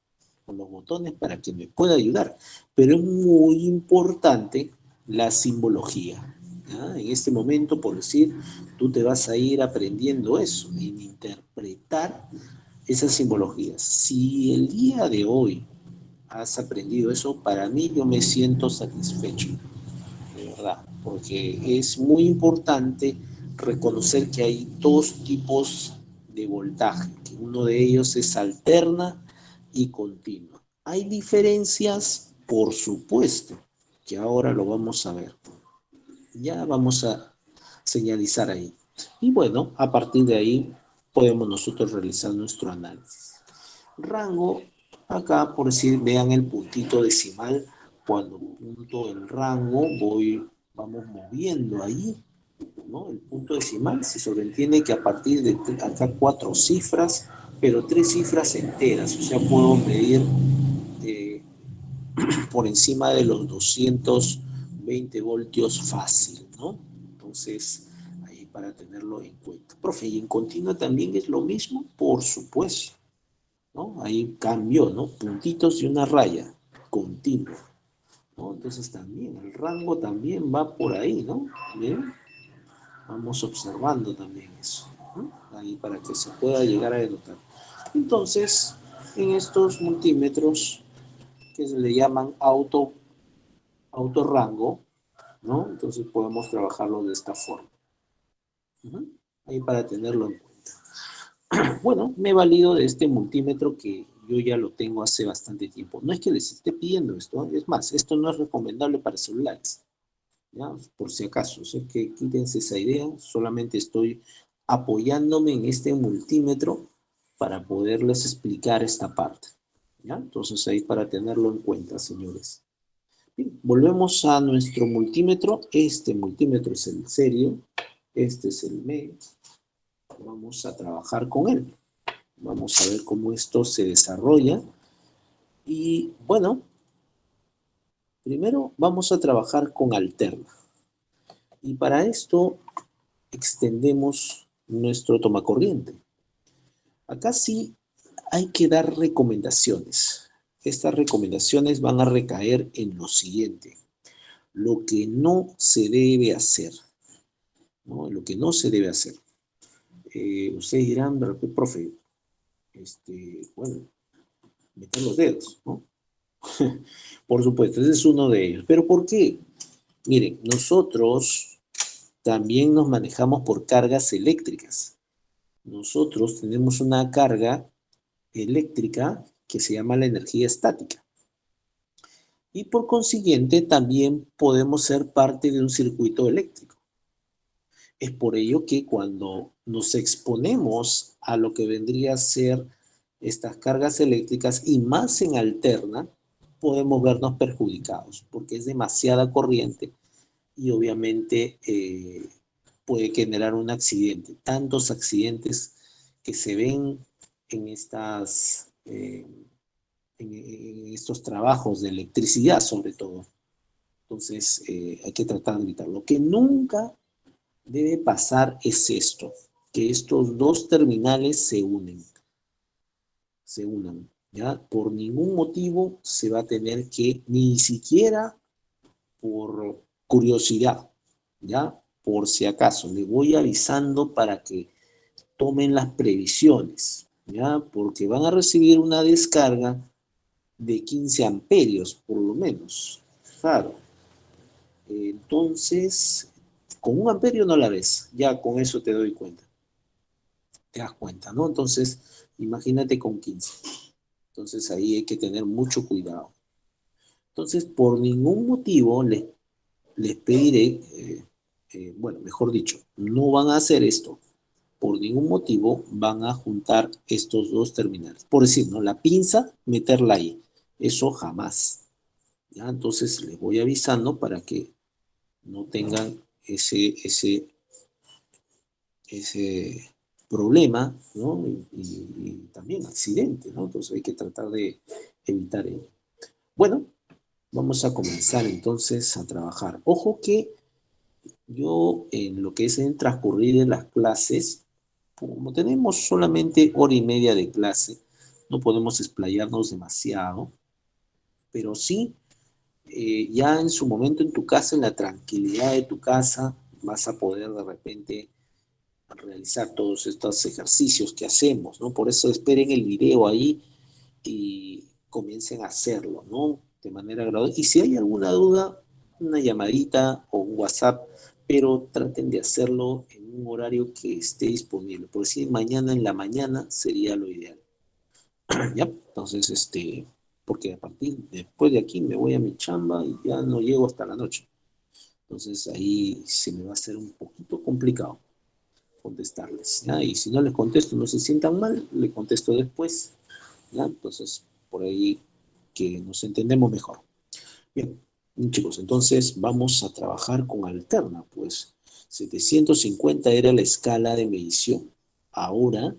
Con los botones para que me pueda ayudar. Pero es muy importante la simbología. ¿Ya? En este momento, por decir, tú te vas a ir aprendiendo eso, en interpretar esas simbologías. Si el día de hoy has aprendido eso, para mí yo me siento satisfecho, de verdad, porque es muy importante reconocer que hay dos tipos de voltaje, que uno de ellos es alterna y continua. Hay diferencias, por supuesto, que ahora lo vamos a ver. Ya vamos a señalizar ahí. Y bueno, a partir de ahí podemos nosotros realizar nuestro análisis. Rango, acá por decir, vean el puntito decimal, cuando punto el rango, vamos moviendo ahí, ¿no? El punto decimal se sobreentiende que a partir de acá 4 cifras, pero 3 cifras enteras, o sea, puedo medir eh, por encima de los 220 voltios fácil, ¿no? Entonces, ahí para tenerlo en cuenta. Profe, ¿y en continua también es lo mismo? Por supuesto, ¿no? Ahí cambió, ¿no? Puntitos y una raya, continua, ¿no? Entonces también, el rango también va por ahí, ¿no? Bien, vamos observando también eso, ¿no? Ahí para que se pueda llegar a denotar. Entonces, en estos multímetros que se le llaman autorrango, ¿no? Entonces podemos trabajarlo de esta forma. ¿No? Ahí para tenerlo en cuenta. Bueno, me he valido de este multímetro que yo ya lo tengo hace bastante tiempo. No es que les esté pidiendo esto, es más, esto no es recomendable para celulares, ¿ya? Por si acaso, sé que quítense esa idea, solamente estoy apoyándome en este multímetro para poderles explicar esta parte, ¿ya? Entonces ahí para tenerlo en cuenta, señores. Bien, volvemos a nuestro multímetro. Este multímetro es el serio, este es el MED. Vamos a trabajar con él. Vamos a ver cómo esto se desarrolla. Y bueno, primero vamos a trabajar con alterna. Y para esto extendemos nuestro tomacorriente. Acá sí hay que dar recomendaciones. Estas recomendaciones van a recaer en lo siguiente. Lo que no se debe hacer, ¿no? Lo que no se debe hacer. Ustedes dirán, pero profe, bueno, meter los dedos, ¿no? Por supuesto, ese es uno de ellos. ¿Pero por qué? Miren, nosotros también nos manejamos por cargas eléctricas. Nosotros tenemos una carga eléctrica que se llama la energía estática. Y por consiguiente también podemos ser parte de un circuito eléctrico. Es por ello que cuando nos exponemos a lo que vendría a ser estas cargas eléctricas y más en alterna, podemos vernos perjudicados porque es demasiada corriente y obviamente puede generar un accidente. Tantos accidentes que se ven en en estos trabajos de electricidad sobre todo. Entonces hay que tratar de evitarlo. Lo que nunca debe pasar es esto, que estos dos terminales se unan, ¿ya? Por ningún motivo se va a tener que, ni siquiera por curiosidad, ¿ya? Por si acaso, le voy avisando para que tomen las previsiones, ¿ya? Porque van a recibir una descarga de 15 amperios, por lo menos. Claro. Entonces, con 1 amperio no la ves, ya con eso te doy cuenta. Te das cuenta, ¿no? Entonces, imagínate con 15. Entonces, ahí hay que tener mucho cuidado. Entonces, por ningún motivo les pediré, bueno, mejor dicho, no van a hacer esto. Por ningún motivo van a juntar estos dos terminales. Por decir, ¿no? La pinza, meterla ahí. Eso jamás. ¿Ya? Entonces les voy avisando para que no tengan ese problema, ¿no? Y también accidente, ¿no? Entonces hay que tratar de evitar ello. Bueno, vamos a comenzar entonces a trabajar. Ojo que yo en lo que es en transcurrir de las clases, como tenemos solamente hora y media de clase, no podemos explayarnos demasiado, pero sí, ya en su momento en tu casa, en la tranquilidad de tu casa, vas a poder de repente realizar todos estos ejercicios que hacemos, ¿no? Por eso esperen el video ahí y comiencen a hacerlo, ¿no? De manera gradual. Y si hay alguna duda, una llamadita o un WhatsApp, pero traten de hacerlo en un horario que esté disponible. Por si mañana en la mañana sería lo ideal. ¿Ya? Entonces, porque a partir, después de aquí me voy a mi chamba y ya no llego hasta la noche. Entonces ahí se me va a hacer un poquito complicado contestarles, ¿ya? Y si no les contesto, no se sientan mal, le contesto después, ¿ya? Entonces, por ahí que nos entendemos mejor. Bien, chicos, entonces vamos a trabajar con alterna, pues 750 era la escala de medición. Ahora,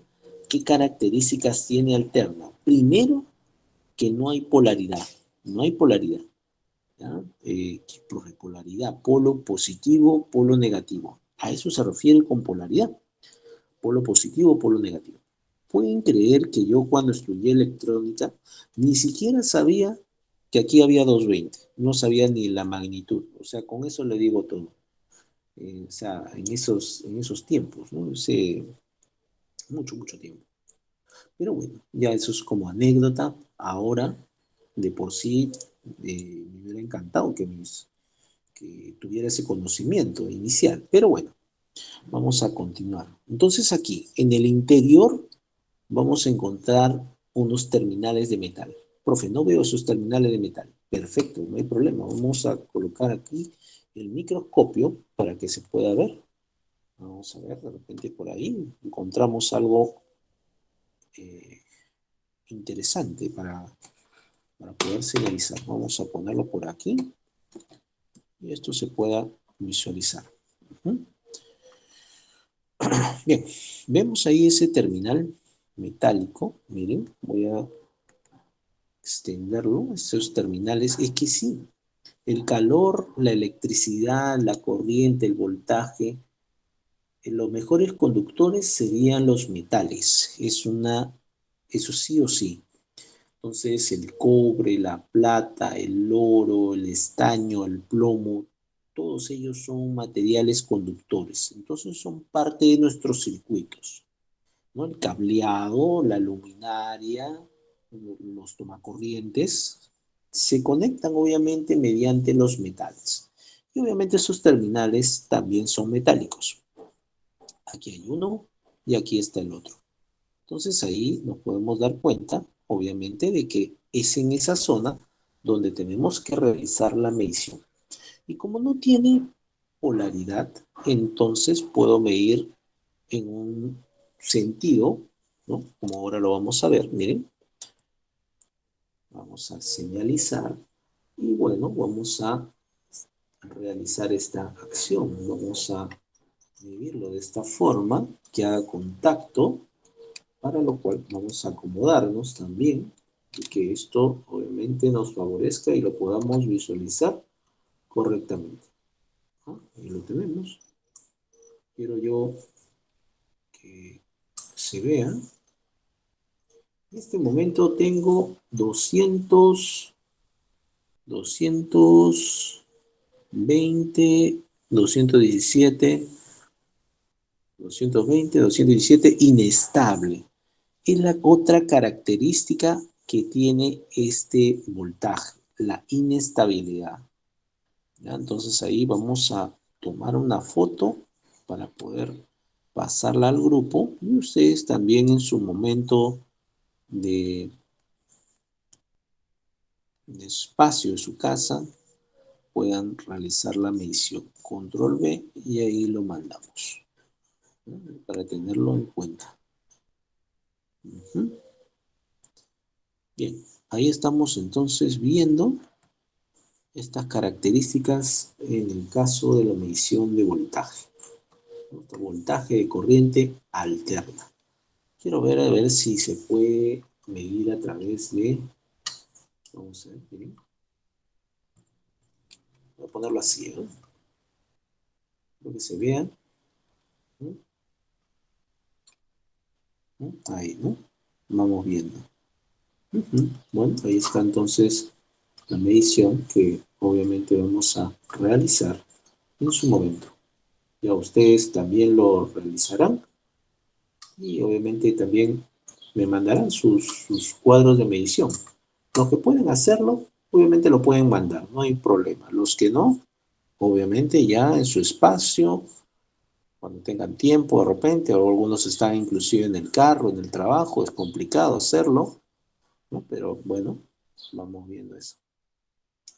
¿qué características tiene alterna? Primero, que no hay polaridad, no hay polaridad, ¿ya? Polaridad, polo positivo, polo negativo. A eso se refiere con polaridad, polo positivo, polo negativo. Pueden creer que yo cuando estudié electrónica ni siquiera sabía que aquí había 220, no sabía ni la magnitud, o sea, con eso le digo todo. O sea, en esos tiempos, ¿no? Hace mucho, mucho tiempo. Pero bueno, ya eso es como anécdota. Ahora, de por sí, me hubiera encantado que tuviera ese conocimiento inicial. Pero bueno, vamos a continuar. Entonces aquí, en el interior, vamos a encontrar unos terminales de metal. Profe, no veo esos terminales de metal. Perfecto, no hay problema. Vamos a colocar aquí el microscopio para que se pueda ver. Vamos a ver, de repente por ahí encontramos algo eh, interesante para poder señalizar. Vamos a ponerlo por aquí y esto se pueda visualizar. Bien, vemos ahí ese terminal metálico. Miren, voy a extenderlo. Esos terminales, es que sí, el calor, la electricidad, la corriente, el voltaje, los mejores conductores serían los metales. Eso sí o sí. Entonces, el cobre, la plata, el oro, el estaño, el plomo, todos ellos son materiales conductores. Entonces, son parte de nuestros circuitos, ¿no? El cableado, la luminaria, los tomacorrientes, se conectan obviamente mediante los metales. Y obviamente esos terminales también son metálicos. Aquí hay uno y aquí está el otro. Entonces ahí nos podemos dar cuenta, obviamente, de que es en esa zona donde tenemos que realizar la medición. Y como no tiene polaridad, entonces puedo medir en un sentido, ¿no? Como ahora lo vamos a ver, miren. Vamos a señalizar y bueno, vamos a realizar esta acción. Vamos a medirlo de esta forma, que haga contacto, para lo cual vamos a acomodarnos también y que esto obviamente nos favorezca y lo podamos visualizar correctamente. Ahí lo tenemos. Quiero yo que se vea. En este momento tengo 220, 217, 220, 217, inestable. Es la otra característica que tiene este voltaje, la inestabilidad. ¿Ya? Entonces ahí vamos a tomar una foto para poder pasarla al grupo y ustedes también en su momento de espacio de su casa puedan realizar la medición. Control V y ahí lo mandamos, ¿no? Para tenerlo en cuenta. Bien, ahí estamos entonces viendo estas características en el caso de la medición de voltaje. Voltaje de corriente alterna. Quiero ver a ver si se puede medir a través de... Vamos a ver, miren. Voy a ponerlo así, ¿no? Para que se vean. ¿No? ¿No? Ahí, ¿no? Vamos viendo. Bueno, ahí está entonces la medición que obviamente vamos a realizar en su momento. Ya ustedes también lo realizarán y obviamente también me mandarán sus cuadros de medición. Los que pueden hacerlo, obviamente lo pueden mandar, no hay problema. Los que no, obviamente ya en su espacio, cuando tengan tiempo de repente, o algunos están inclusive en el carro, en el trabajo, es complicado hacerlo, ¿no? Pero bueno, vamos viendo eso.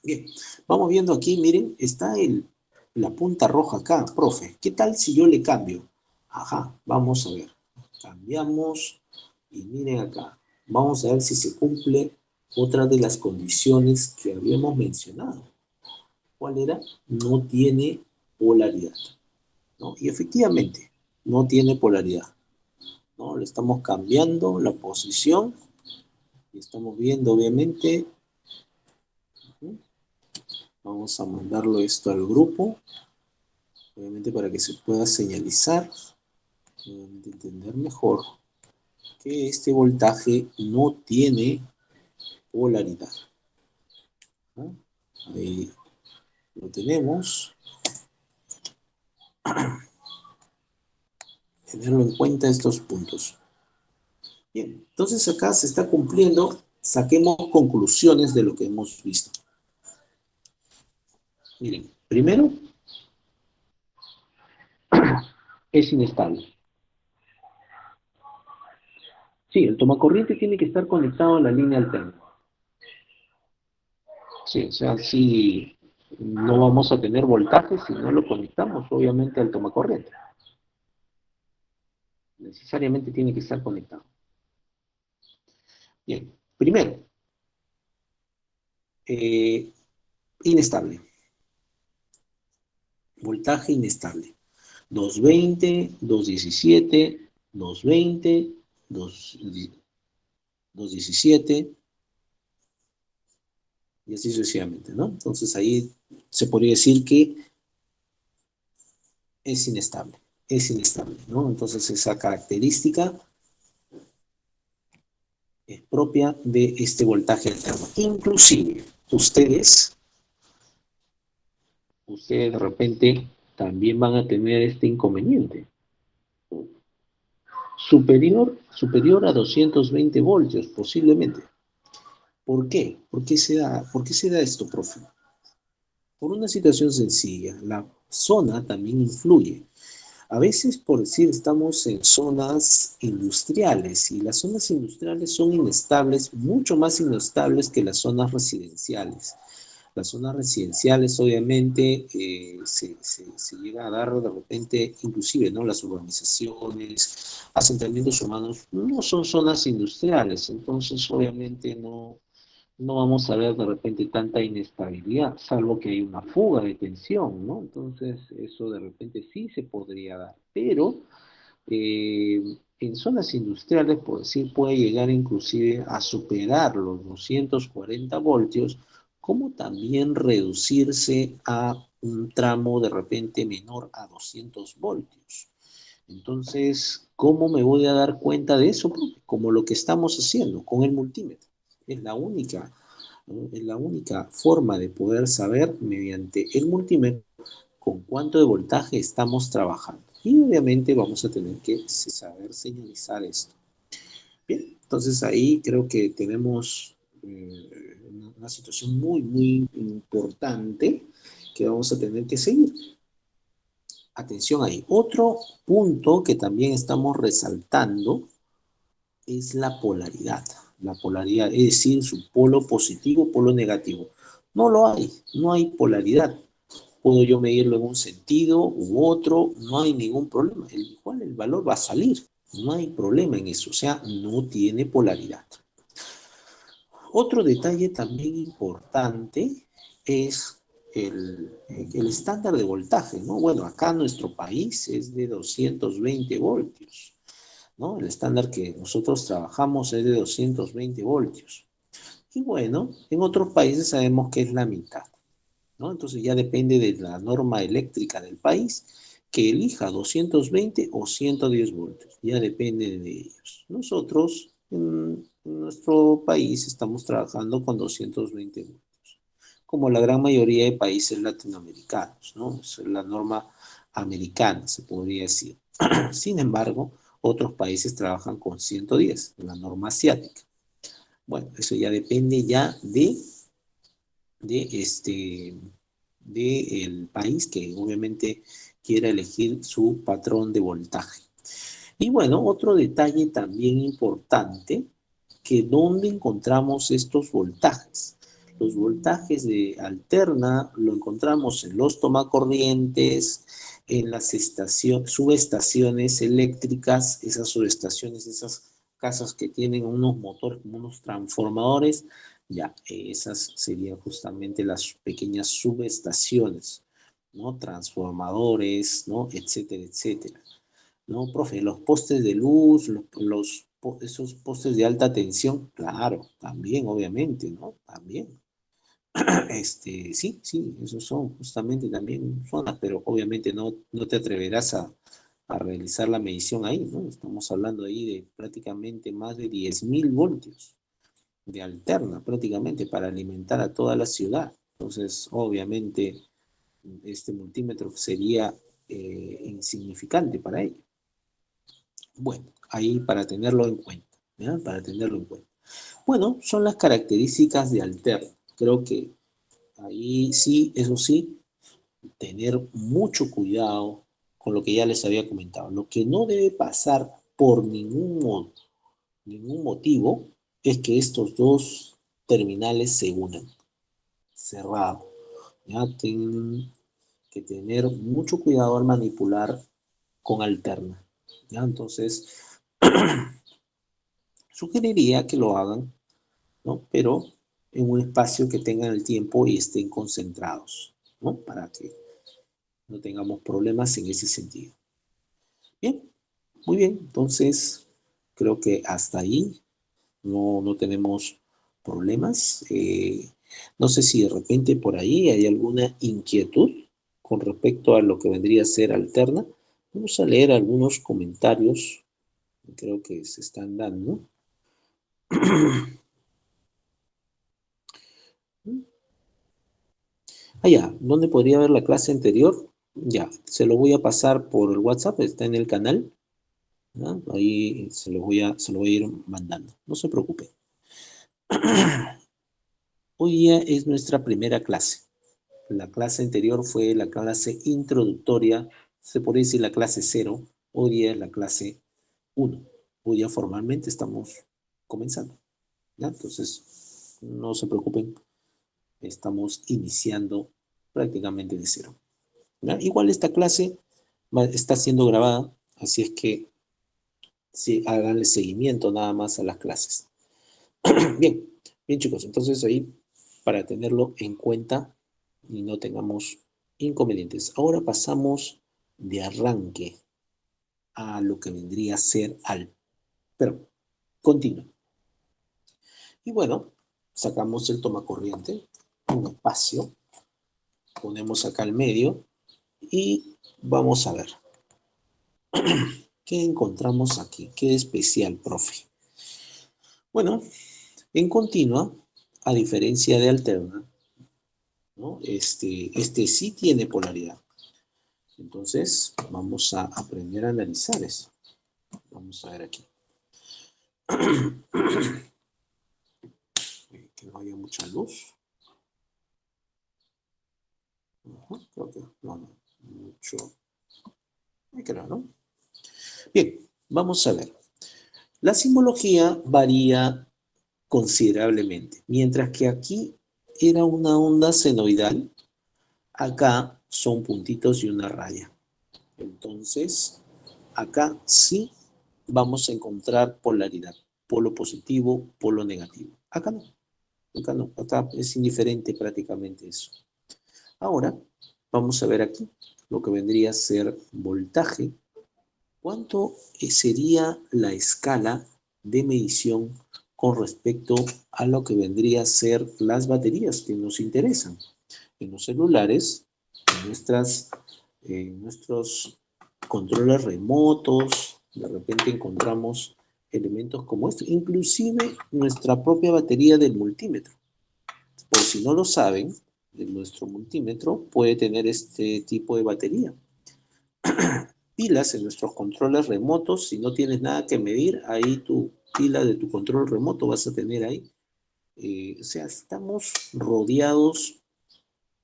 Bien, vamos viendo aquí, miren, está la punta roja acá, profe. ¿Qué tal si yo le cambio? Ajá, vamos a ver. Cambiamos y miren acá. Vamos a ver si se cumple otra de las condiciones que habíamos mencionado. ¿Cuál era? No tiene polaridad, ¿no? Y efectivamente, no tiene polaridad, ¿no? Le estamos cambiando la posición y estamos viendo, obviamente. Vamos a mandarlo esto al grupo, obviamente para que se pueda señalizar, obviamente entender mejor que este voltaje no tiene polaridad, ¿no? Ahí lo tenemos. Tenerlo en cuenta estos puntos. Bien, entonces acá se está cumpliendo, saquemos conclusiones de lo que hemos visto. Miren, primero, es inestable. Sí, el tomacorriente tiene que estar conectado a la línea alterna. Sí, o sea, si no vamos a tener voltaje si no lo conectamos, obviamente, al tomacorriente. Necesariamente tiene que estar conectado. Bien, primero, inestable. Voltaje inestable. 220, 217, 220, 217 y así sucesivamente, ¿no? Entonces ahí se podría decir que es inestable, ¿no? Entonces esa característica es propia de este voltaje alterno. Inclusive, ustedes de repente también van a tener este inconveniente. Superior a 220 voltios, posiblemente. ¿Por qué? ¿Por qué se da esto, profe? Por una situación sencilla, la zona también influye. A veces, por decir, estamos en zonas industriales y las zonas industriales son inestables, mucho más inestables que las zonas residenciales. Las zonas residenciales, obviamente, se llega a dar de repente, inclusive, ¿no? Las urbanizaciones, asentamientos humanos, no son zonas industriales, entonces, obviamente, no vamos a ver de repente tanta inestabilidad, salvo que hay una fuga de tensión, ¿no? Entonces, eso de repente sí se podría dar, pero en zonas industriales, por decir, puede llegar inclusive a superar los 240 voltios, como también reducirse a un tramo de repente menor a 200 voltios. Entonces, ¿cómo me voy a dar cuenta de eso? Pues, como lo que estamos haciendo con el multímetro. Es la única, ¿no? Es la única forma de poder saber mediante el multímetro con cuánto de voltaje estamos trabajando. Y obviamente vamos a tener que saber señalizar esto. Bien, entonces ahí creo que tenemos una situación muy, muy importante que vamos a tener que seguir. Atención ahí. Otro punto que también estamos resaltando es la polaridad. La polaridad, es decir, su polo positivo, polo negativo. No lo hay, no hay polaridad. Puedo yo medirlo en un sentido u otro, no hay ningún problema. Igual el valor va a salir, no hay problema en eso, o sea, no tiene polaridad. Otro detalle también importante es el estándar de voltaje, ¿no? Bueno, acá en nuestro país es de 220 voltios, ¿no? El estándar que nosotros trabajamos es de 220 voltios. Y bueno, en otros países sabemos que es la mitad, ¿no? Entonces ya depende de la norma eléctrica del país que elija 220 o 110 voltios. Ya depende de ellos. Nosotros en nuestro país estamos trabajando con 220 voltios, como la gran mayoría de países latinoamericanos, ¿no? Es la norma americana, se podría decir. Sin embargo, otros países trabajan con 110, la norma asiática. Bueno, eso ya depende ya de el país que obviamente quiera elegir su patrón de voltaje. Y bueno, otro detalle también importante, que dónde encontramos estos voltajes. Los voltajes de alterna lo encontramos en los tomacorrientes, en las subestaciones eléctricas, esas subestaciones, esas casas que tienen unos motores, como unos transformadores, ya, esas serían justamente las pequeñas subestaciones, ¿no? Transformadores, ¿no? Etcétera, etcétera. ¿No, profe? Los postes de luz, esos postes de alta tensión, claro, también, obviamente, ¿no? También. Sí, sí, esos son justamente también zonas, pero obviamente no te atreverás a realizar la medición ahí, ¿no? Estamos hablando ahí de prácticamente más de 10.000 voltios de alterna prácticamente para alimentar a toda la ciudad. Entonces, obviamente, este multímetro sería insignificante para ello. Bueno, ahí para tenerlo en cuenta, ¿ya? Para tenerlo en cuenta. Bueno, son las características de alterna. Creo que ahí sí, eso sí, tener mucho cuidado con lo que ya les había comentado. Lo que no debe pasar por ningún motivo es que estos dos terminales se unan, cerrado. Ya tienen que tener mucho cuidado al manipular con alterna. ¿Ya? Entonces, sugeriría que lo hagan, ¿no? Pero en un espacio que tengan el tiempo y estén concentrados, ¿no? Para que no tengamos problemas en ese sentido. Bien, muy bien. Entonces, creo que hasta ahí no tenemos problemas. No sé si de repente por ahí hay alguna inquietud con respecto a lo que vendría a ser alterna. Vamos a leer algunos comentarios que creo que se están dando. Ah, ya, ¿dónde podría ver la clase anterior? Ya, se lo voy a pasar por el WhatsApp, está en el canal. ¿Ya? Ahí se lo voy a ir mandando. No se preocupe. Hoy día es nuestra primera clase. La clase anterior fue la clase introductoria, se podría decir la clase 0, hoy día es la clase 1. Hoy día formalmente estamos comenzando, ¿ya? Entonces, no se preocupen, estamos iniciando prácticamente de cero, ¿ya? Igual esta clase está siendo grabada, así es que sí, háganle seguimiento nada más a las clases. Bien, bien chicos, entonces ahí para tenerlo en cuenta y no tengamos inconvenientes. Ahora pasamos de arranque a lo que vendría a ser pero continúo. Y bueno, sacamos el tomacorriente, un espacio, ponemos acá al medio y vamos a ver. ¿Qué encontramos aquí? ¿Qué especial, profe? Bueno, en continua, a diferencia de alterna, ¿no? Este sí tiene polaridad. Entonces, vamos a aprender a analizar eso. Vamos a ver aquí. Que no haya mucha luz. Creo que no, mucho. Hay que ver, ¿no? Bien, vamos a ver. La simbología varía considerablemente. Mientras que aquí era una onda senoidal, acá son puntitos y una raya. Entonces, acá sí vamos a encontrar polaridad, polo positivo, polo negativo. Acá no, acá no, acá es indiferente prácticamente eso. Ahora, vamos a ver aquí lo que vendría a ser voltaje. ¿Cuánto sería la escala de medición con respecto a lo que vendría a ser las baterías que nos interesan? En los celulares, en nuestros controles remotos, de repente encontramos elementos como este, inclusive nuestra propia batería del multímetro. Por si no lo saben, nuestro multímetro puede tener este tipo de batería. Pilas en nuestros controles remotos, si no tienes nada que medir, ahí tu pila de tu control remoto vas a tener ahí. O sea, estamos rodeados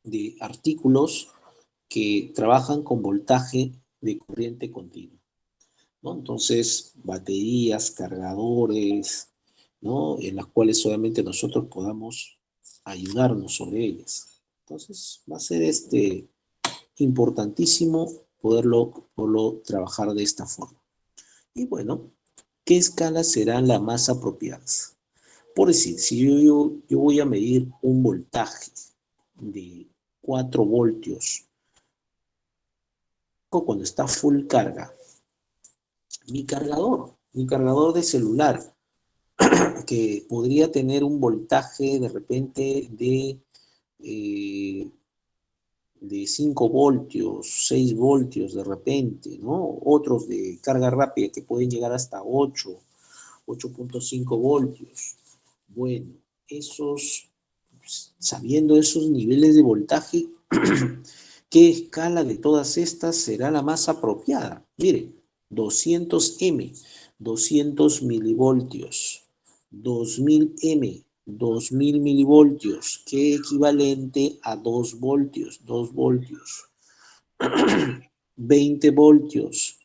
de artículos que trabajan con voltaje de corriente continua, ¿no? Entonces, baterías, cargadores, ¿no? En las cuales solamente nosotros podamos ayudarnos sobre ellas. Entonces, va a ser importantísimo poderlo trabajar de esta forma. Y bueno, ¿qué escalas serán las más apropiadas? Por decir, si yo voy a medir un voltaje de 4 voltios cuando está full carga, mi cargador de celular, que podría tener un voltaje de repente eh, de 5 voltios, 6 voltios de repente, ¿no? Otros de carga rápida que pueden llegar hasta 8.5 voltios. Bueno, sabiendo esos niveles de voltaje, ¿qué escala de todas estas será la más apropiada? Miren, 200 M, 200 milivoltios, 2000 M, 2000 milivoltios, que equivalente a 2 voltios, 2 voltios. 20 voltios,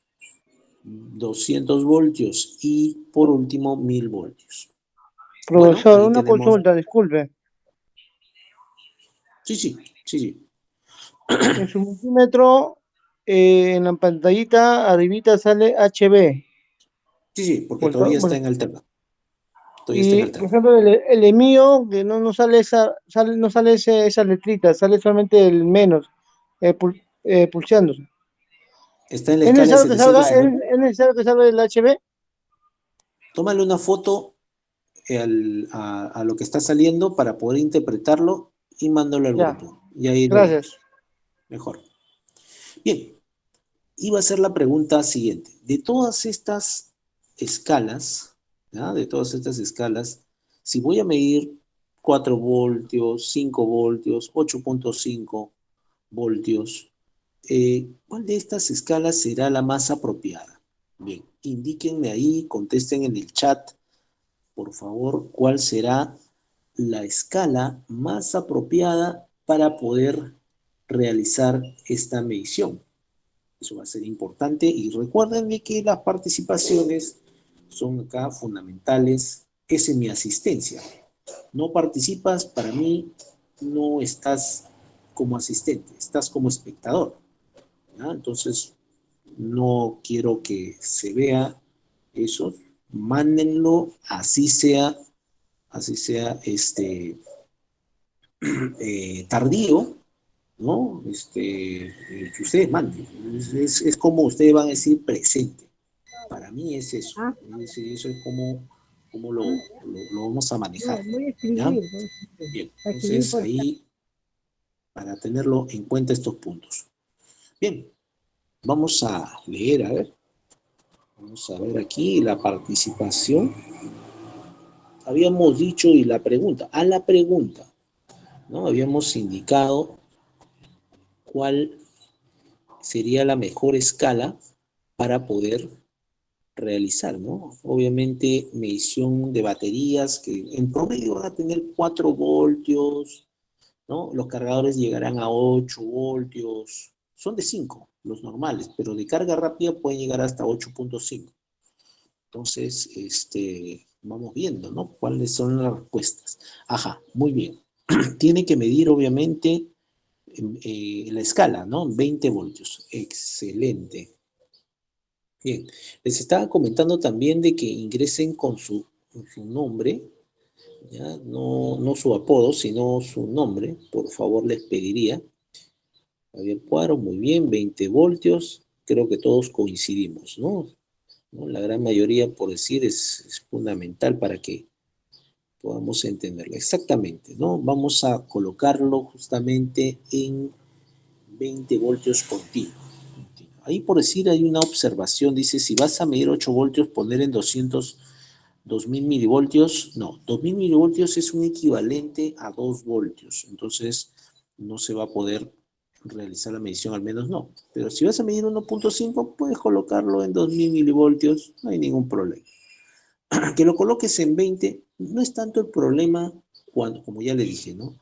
200 voltios y por último 1000 voltios. Bueno, Profesor, ahí una tenemos. consulta, disculpe. Sí, sí, sí, sí. En su multímetro, en la pantallita arribita sale HB. Sí, sí, porque Volta- todavía está vol- en alterna. Todavía está en y, por alterna. ejemplo, el mío, que no sale no sale esa letrita, sale solamente el menos, pulseándose. Está en la ¿Es escala de necesario que salga, 750. es necesario que salga el HB? Tómale una foto a lo que está saliendo para poder interpretarlo y mándalo al Ya, grupo. Y ahí lo gracias. vemos. Mejor. Bien, iba a ser la pregunta siguiente. De todas estas escalas, ¿ya? De todas estas escalas, si voy a medir 4 voltios, 5 voltios, 8.5 voltios, ¿cuál de estas escalas será la más apropiada? Bien, indíquenme ahí, contesten en el chat, por favor, cuál será la escala más apropiada para poder realizar esta medición. Eso va a ser importante y recuerden de que las participaciones son acá fundamentales. Esa es mi asistencia. No participas, para mí no estás como asistente, estás como espectador, ¿ya? Entonces, no quiero que se vea eso. Mándenlo, así sea tardío, ¿no? Que ustedes manden. Es como ustedes van a decir presente. Para mí es eso. Eso es como lo vamos a manejar. Voy a ¿Ya? escribir. Bien, A escribir entonces por ahí, para tenerlo en cuenta estos puntos. Bien, vamos a leer, a ver. Vamos a ver aquí la participación. Habíamos dicho y la pregunta, ¿no? Habíamos indicado cuál sería la mejor escala para poder realizar, ¿no? Obviamente, medición de baterías que en promedio van a tener 4 voltios, ¿no? Los cargadores llegarán a 8 voltios, son de 5 los normales, pero de carga rápida pueden llegar hasta 8.5. Entonces, vamos viendo, ¿no? ¿Cuáles son las respuestas? Ajá, muy bien. Tiene que medir, obviamente, la escala, ¿no? 20 voltios. Excelente. Bien, les estaba comentando también de que ingresen con su nombre, ¿ya? No su apodo, sino su nombre, por favor les pediría. Javier Cuadro, muy bien, 20 voltios, creo que todos coincidimos, ¿no? La gran mayoría, por decir, es fundamental para que podamos entenderlo. Exactamente, ¿no? Vamos a colocarlo justamente en 20 voltios continuo. Ahí por decir hay una observación, dice, si vas a medir 8 voltios, poner en 2000 milivoltios, no, 2000 milivoltios es un equivalente a 2 voltios, entonces no se va a poder realizar la medición, al menos no. Pero si vas a medir 1.5, puedes colocarlo en 2000 milivoltios, no hay ningún problema. Que lo coloques en 20, no es tanto el problema, cuando, como ya le dije, ¿no?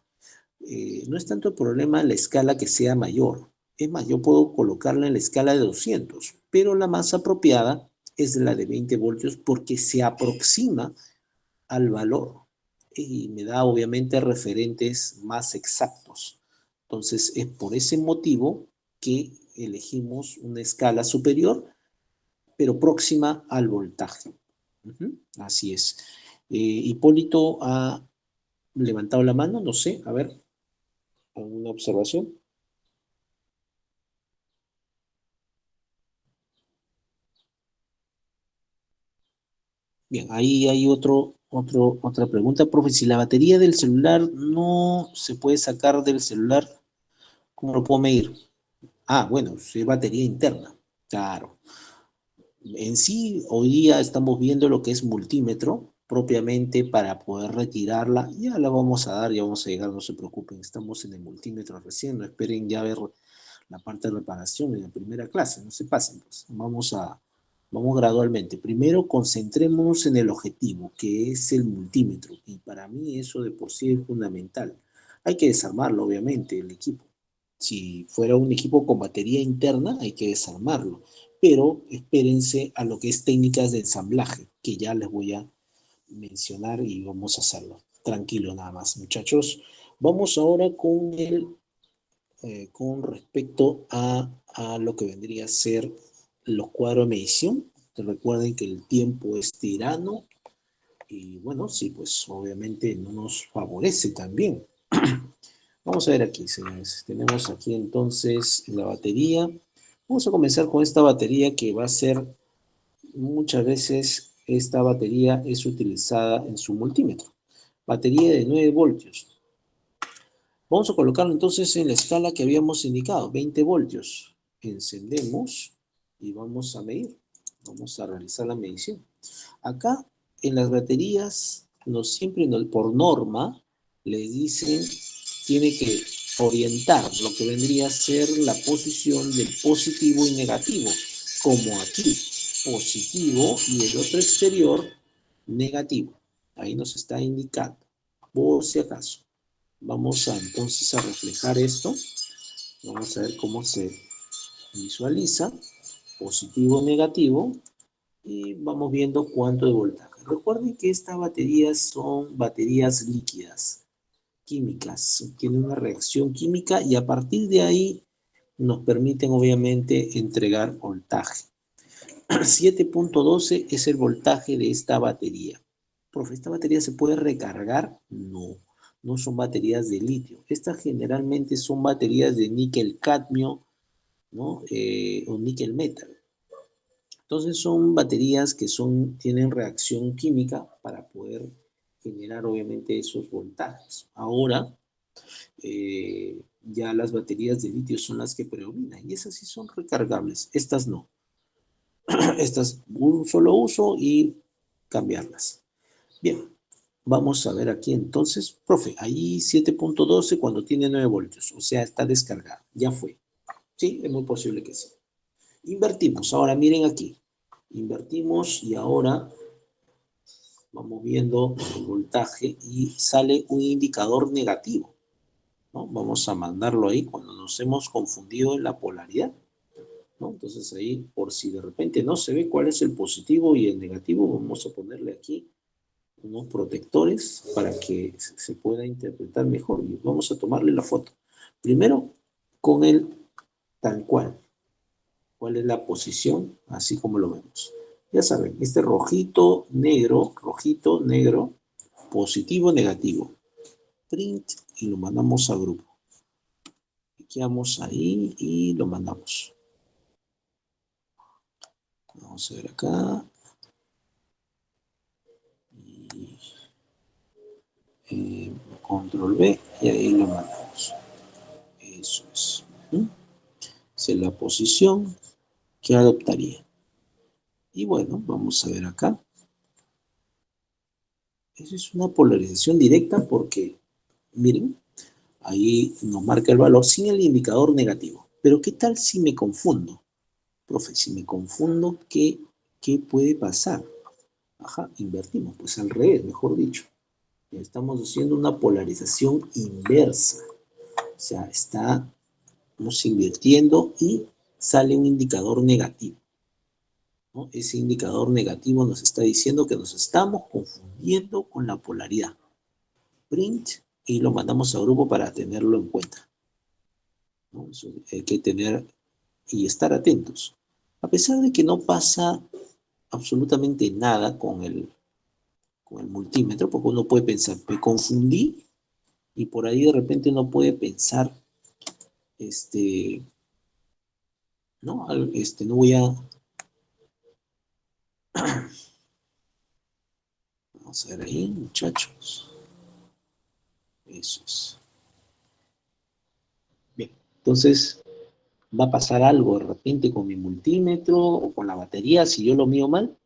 No es tanto el problema la escala que sea mayor. Es más, yo puedo colocarla en la escala de 200, pero la más apropiada es la de 20 voltios porque se aproxima al valor y me da obviamente referentes más exactos. Entonces, es por ese motivo que elegimos una escala superior, pero próxima al voltaje. Así es. Hipólito ha levantado la mano, no sé, a ver, ¿alguna observación? Bien, ahí hay otra pregunta, profe. Si la batería del celular no se puede sacar del celular, ¿cómo lo puedo medir? Ah, bueno, si es batería interna, claro. En sí, hoy día estamos viendo lo que es multímetro, propiamente para poder retirarla. Ya la vamos a dar, ya vamos a llegar, no se preocupen. Estamos en el multímetro recién, no esperen ya ver la parte de reparación en la primera clase, no se pasen, pues. Vamos gradualmente. Primero concentrémonos en el objetivo, que es el multímetro, y para mí eso de por sí es fundamental. Hay que desarmarlo, obviamente, el equipo. Si fuera un equipo con batería interna, hay que desarmarlo, pero espérense a lo que es técnicas de ensamblaje, que ya les voy a mencionar y vamos a hacerlo. Tranquilo nada más, muchachos. Vamos ahora con respecto a lo que vendría a ser los cuadros de medición. Recuerden que el tiempo es tirano y bueno, sí, pues obviamente no nos favorece también. Vamos a ver aquí, señores. Tenemos aquí entonces la batería. Vamos a comenzar con esta batería que va a ser, muchas veces esta batería es utilizada en su multímetro. Batería de 9 voltios. Vamos a colocarlo entonces en la escala que habíamos indicado, 20 voltios. Encendemos y vamos a medir. Vamos a realizar la medición. Acá en las baterías, siempre por norma, les dicen, tiene que orientar lo que vendría a ser la posición del positivo y negativo, como aquí, positivo y el otro exterior, negativo. Ahí nos está indicando, por si acaso. Vamos a entonces a reflejar esto Vamos a ver cómo se visualiza, positivo, negativo, y vamos viendo cuánto de voltaje. Recuerden que estas baterías son baterías líquidas, químicas, tienen una reacción química y a partir de ahí nos permiten obviamente entregar voltaje. 7.12 es el voltaje de esta batería. Profe, ¿esta batería se puede recargar? No, no son baterías de litio. Estas generalmente son baterías de níquel cadmio, ¿no? O níquel metal. Entonces son baterías que tienen reacción química para poder generar obviamente esos voltajes. Ahora, ya las baterías de litio son las que predominan y esas sí son recargables, estas no. Estas un solo uso y cambiarlas. Bien, vamos a ver aquí entonces, profe, ahí 7.12 cuando tiene 9 voltios, o sea, está descargada, ya fue. Sí, es muy posible que sí. Invertimos, ahora miren aquí, invertimos y ahora vamos viendo el voltaje y sale un indicador negativo, ¿no? Vamos a mandarlo ahí cuando nos hemos confundido en la polaridad, ¿no? Entonces ahí, por si de repente no se ve cuál es el positivo y el negativo, vamos a ponerle aquí unos protectores para que se pueda interpretar mejor. Y vamos a tomarle la foto. Primero, con el tal cual. ¿Cuál es la posición? Así como lo vemos. Ya saben, este rojito, negro, positivo, negativo. Print y lo mandamos a grupo. Clicamos ahí y lo mandamos. Vamos a ver acá. Control B y ahí lo mandamos. Eso es. Esa es la posición que adoptaría. Y bueno, vamos a ver acá. Esa es una polarización directa porque, miren, ahí nos marca el valor sin el indicador negativo. Pero ¿qué tal si me confundo? Profe, si me confundo, ¿qué puede pasar? Ajá, invertimos, pues al revés, mejor dicho. Estamos haciendo una polarización inversa. O sea, estamos invirtiendo y sale un indicador negativo, ¿no? Ese indicador negativo nos está diciendo que nos estamos confundiendo con la polaridad. Print y lo mandamos a grupo para tenerlo en cuenta, ¿no? Eso hay que tener y estar atentos. A pesar de que no pasa absolutamente nada con el multímetro, porque uno puede pensar, me confundí, y por ahí de repente uno puede pensar, no, no voy a... Vamos a ver ahí, muchachos. Eso es. Bien, entonces va a pasar algo de repente con mi multímetro o con la batería si yo lo mío mal.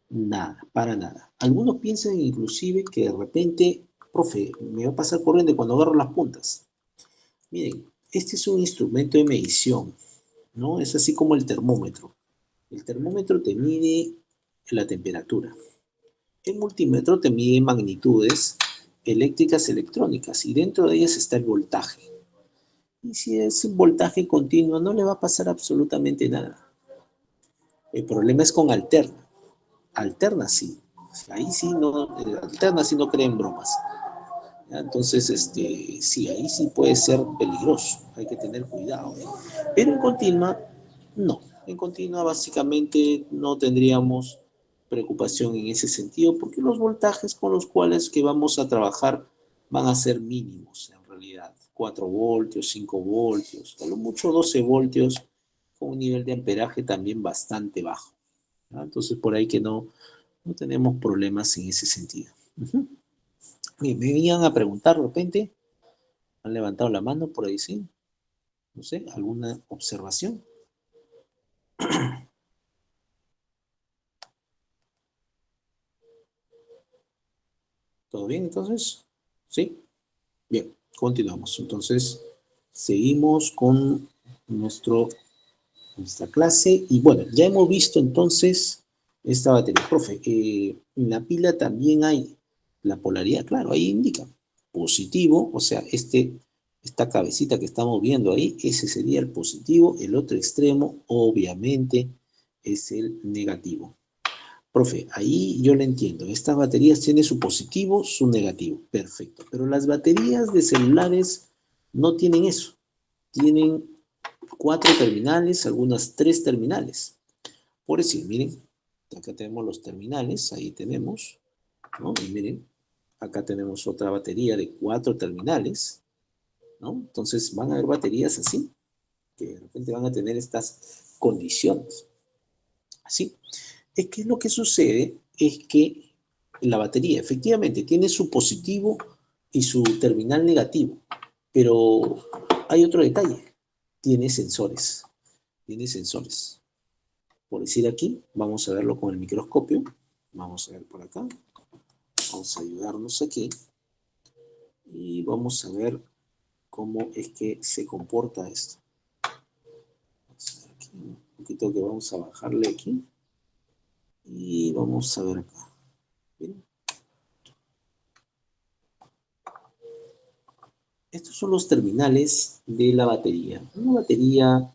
Nada, para nada. Algunos piensan inclusive que de repente, profe, me va a pasar corriente cuando agarro las puntas. Miren, este es un instrumento de medición, ¿no? Es así como el termómetro. El termómetro te mide la temperatura. El multímetro te mide magnitudes eléctricas electrónicas y dentro de ellas está el voltaje. Y si es un voltaje continuo, no le va a pasar absolutamente nada. El problema es con alterna. Alterna sí. Ahí sí no, alterna sí no creen bromas. ¿Ya? Entonces, sí, ahí sí puede ser peligroso. Hay que tener cuidado. Pero en continua, no. En continua básicamente no tendríamos preocupación en ese sentido porque los voltajes con los cuales que vamos a trabajar van a ser mínimos en realidad. 4 voltios, 5 voltios, a lo mucho 12 voltios con un nivel de amperaje también bastante bajo, ¿no? Entonces por ahí que no tenemos problemas en ese sentido. Bien, me venían a preguntar de repente, han levantado la mano por ahí, sí, no sé, alguna observación. ¿Todo bien entonces? ¿Sí? Bien, continuamos. Entonces, seguimos con nuestra clase. Y bueno, ya hemos visto entonces esta batería. Profe, en la pila también hay la polaridad. Claro, ahí indica positivo, o sea, esta cabecita que estamos viendo ahí, ese sería el positivo. El otro extremo, obviamente, es el negativo. Profe, ahí yo lo entiendo. Estas baterías tienen su positivo, su negativo. Perfecto. Pero las baterías de celulares no tienen eso. Tienen 4 terminales, algunas 3 terminales. Por decir, miren, acá tenemos los terminales, ahí tenemos, ¿no? Y miren, acá tenemos otra batería de 4 terminales, ¿no? Entonces van a haber baterías así, que de repente van a tener estas condiciones. Así. Es que lo que sucede es que la batería efectivamente tiene su positivo y su terminal negativo, pero hay otro detalle, tiene sensores, tiene sensores. Por decir aquí, vamos a verlo con el microscopio, vamos a ver por acá, vamos a ayudarnos aquí y vamos a ver cómo es que se comporta esto. Vamos a ver aquí, un poquito que vamos a bajarle aquí y vamos a ver acá. ¿Bien? Estos son los terminales de la batería. Una batería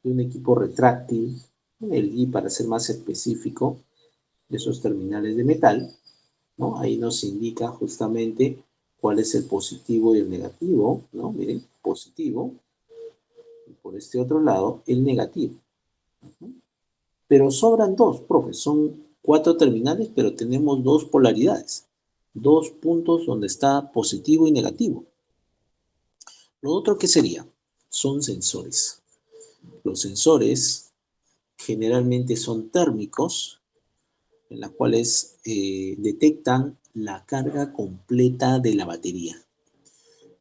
de un equipo retráctil, un LG para ser más específico, de esos terminales de metal, ¿no? Ahí nos indica justamente cuál es el positivo y el negativo, ¿no? Miren, positivo, y por este otro lado, el negativo. Pero sobran dos, profe, son 4 terminales, pero tenemos 2 polaridades, 2 puntos donde está positivo y negativo. Lo otro, ¿qué sería? Son sensores. Los sensores generalmente son térmicos, en las cuales detectan la carga completa de la batería.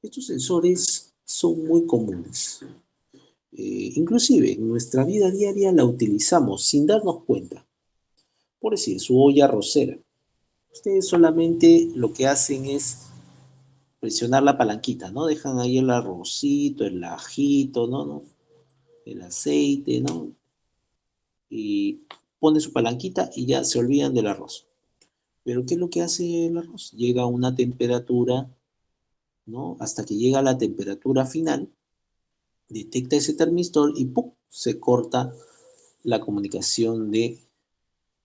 Estos sensores son muy comunes. Inclusive en nuestra vida diaria la utilizamos sin darnos cuenta. Por decir, su olla arrocera. Ustedes solamente lo que hacen es presionar la palanquita, ¿no? Dejan ahí el arrocito, el ajito, ¿no? El aceite, ¿no? Y ponen su palanquita y ya se olvidan del arroz. Pero ¿qué es lo que hace el arroz? Llega a una temperatura, ¿no? Hasta que llega a la temperatura final, detecta ese termistor y ¡pum! Se corta la comunicación de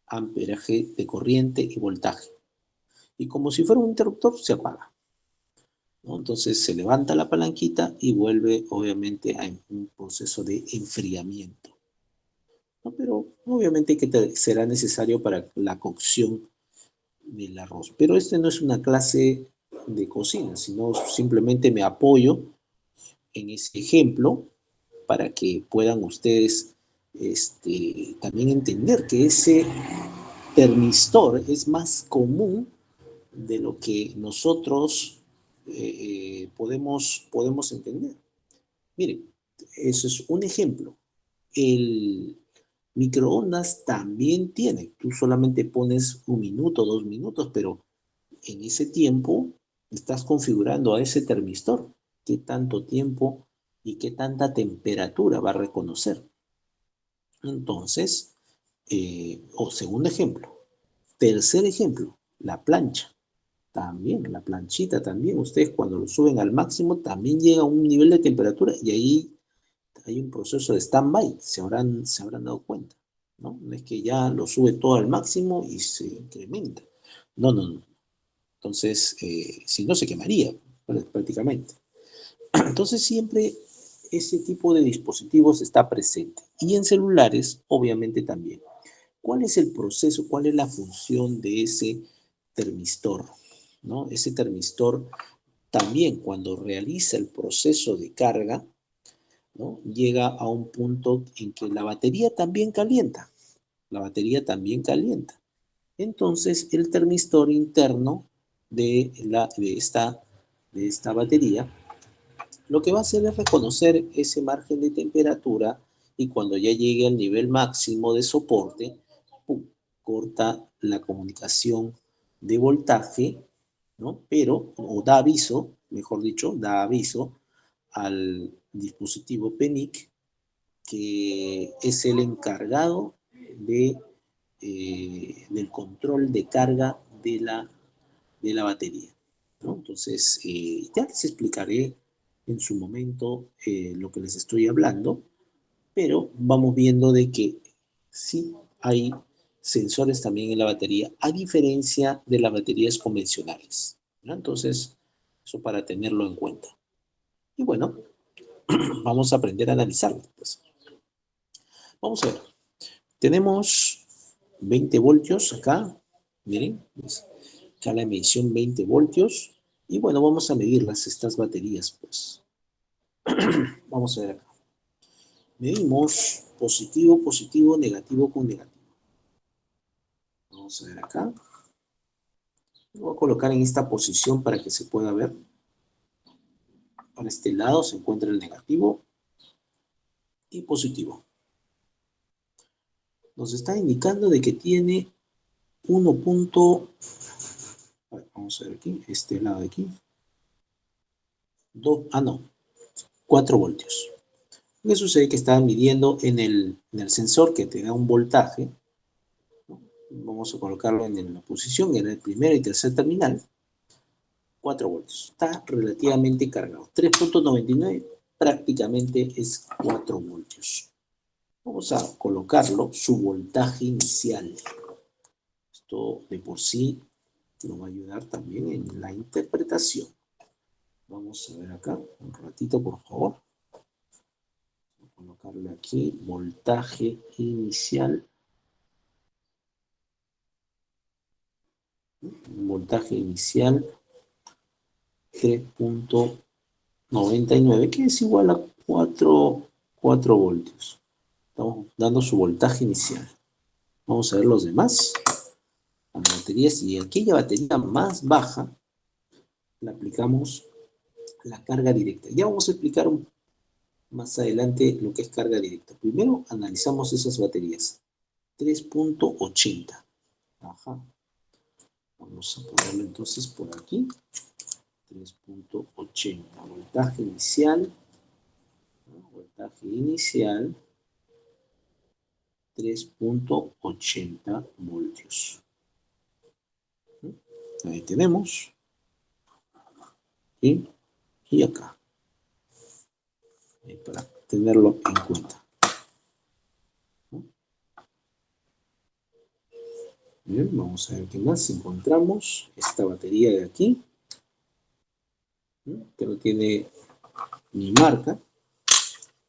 amperaje de corriente y voltaje. Y como si fuera un interruptor, se apaga, ¿no? Entonces se levanta la palanquita y vuelve obviamente a un proceso de enfriamiento, ¿no? Pero obviamente que será necesario para la cocción del arroz. Pero este no es una clase de cocina, sino simplemente me apoyo en ese ejemplo para que puedan ustedes también entender que ese termistor es más común de lo que nosotros podemos entender. Miren, eso es un ejemplo. El microondas también tiene, tú solamente pones 1 minuto, 2 minutos, pero en ese tiempo estás configurando a ese termistor qué tanto tiempo y qué tanta temperatura va a reconocer. Entonces, segundo ejemplo. Tercer ejemplo, la plancha. También, la planchita también, ustedes cuando lo suben al máximo también llega a un nivel de temperatura y ahí hay un proceso de stand-by, se habrán dado cuenta, ¿no? No es que ya lo sube todo al máximo y se incrementa. No, no, no. Entonces, si no se quemaría prácticamente. Entonces siempre ese tipo de dispositivos está presente. Y en celulares, obviamente también. ¿Cuál es el proceso, cuál es la función de ese termistor? ¿No? Ese termistor también cuando realiza el proceso de carga, ¿no? Llega a un punto en que la batería también calienta. La batería también calienta. Entonces el termistor interno de esta batería lo que va a hacer es reconocer ese margen de temperatura y cuando ya llegue al nivel máximo de soporte, ¡pum!, corta la comunicación de voltaje, ¿no? Pero, o da aviso, mejor dicho, da aviso al dispositivo PENIC, que es el encargado del control de carga de la batería, ¿no? Entonces, ya les explicaré en su momento lo que les estoy hablando, pero vamos viendo de que sí hay sensores también en la batería, a diferencia de las baterías convencionales, ¿no? Entonces, eso para tenerlo en cuenta. Y bueno, vamos a aprender a analizarlo, pues. Vamos a ver. Tenemos 20 voltios acá. Miren, pues, acá la medición 20 voltios. Y bueno, vamos a medirlas, estas baterías, pues. Vamos a ver acá. Medimos positivo, positivo, negativo con negativo. Vamos a ver acá. Lo voy a colocar en esta posición para que se pueda ver. Para este lado se encuentra el negativo y positivo. Nos está indicando de que tiene 1. Vamos a ver aquí, este lado de aquí. 4 voltios. ¿Qué sucede? Que estaba midiendo en el sensor que te da un voltaje, ¿no? Vamos a colocarlo en la posición, en el primer y tercer terminal. 4 voltios. Está relativamente cargado. 3.99 prácticamente es 4 voltios. Vamos a colocarlo su voltaje inicial. Esto de por sí nos va a ayudar también en la interpretación. Vamos a ver acá, un ratito por favor. Voy a colocarle aquí, voltaje inicial. Voltaje inicial 3.99, que es igual a 4 voltios. Estamos dando su voltaje inicial. Vamos a ver los demás. Las baterías, y aquella batería más baja, le aplicamos la carga directa. Ya vamos a explicar más adelante lo que es carga directa. Primero analizamos esas baterías. 3.80. Ajá. Vamos a ponerlo entonces por aquí. 3.80. Voltaje inicial. Voltaje inicial. 3.80 voltios. Ahí tenemos. Y acá. Ahí para tenerlo en cuenta. Bien, vamos a ver qué más encontramos. Esta batería de aquí, que no tiene ni marca.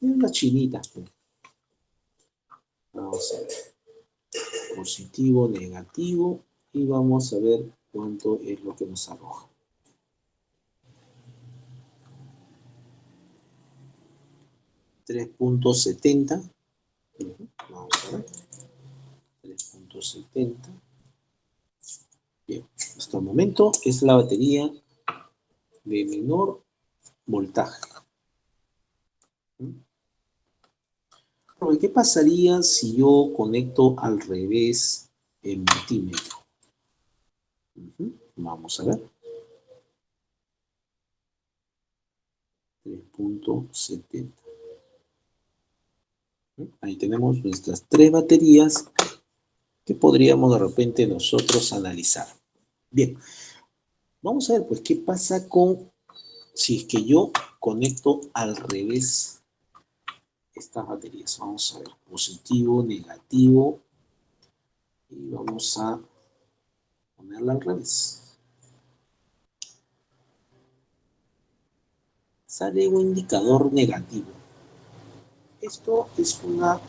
Es una chinita. Vamos a ver. Positivo, negativo. Y vamos a ver cuánto es lo que nos arroja. 3.70. Vamos a ver. 3.70. Bien, hasta el momento es la batería de menor voltaje. ¿Qué pasaría si yo conecto al revés el multímetro? Vamos a ver. 3.70. Ahí tenemos nuestras 3 baterías que podríamos de repente nosotros analizar. Bien, vamos a ver pues qué pasa con si es que yo conecto al revés estas baterías. Vamos a ver, positivo, negativo, y vamos a ponerla al revés. Sale un indicador negativo. Esto es una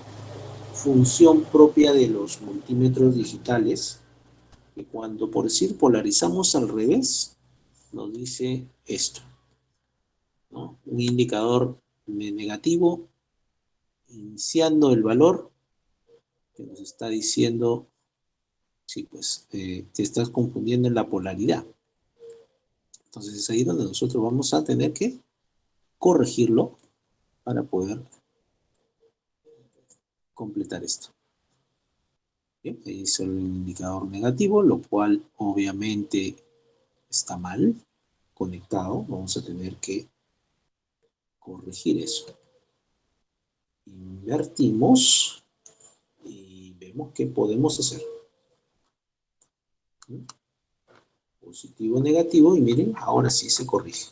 función propia de los multímetros digitales, que cuando, por decir, polarizamos al revés, nos dice esto, ¿no? Un indicador negativo iniciando el valor que nos está diciendo, sí, pues te estás confundiendo en la polaridad. Entonces es ahí donde nosotros vamos a tener que corregirlo para poder completar esto. Bien, ahí es el indicador negativo, lo cual obviamente está mal conectado. Vamos a tener que corregir eso. Invertimos y vemos qué podemos hacer. Positivo, negativo, y miren, ahora sí se corrige.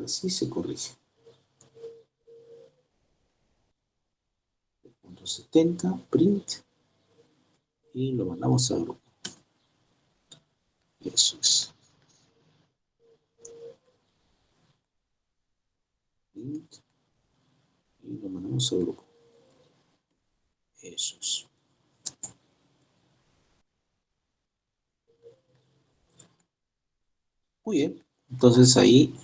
Ahora sí se corrige. Punto 70, print, y lo mandamos al grupo. Eso es. Print, y lo mandamos al grupo. Eso es. Muy bien. Entonces ahí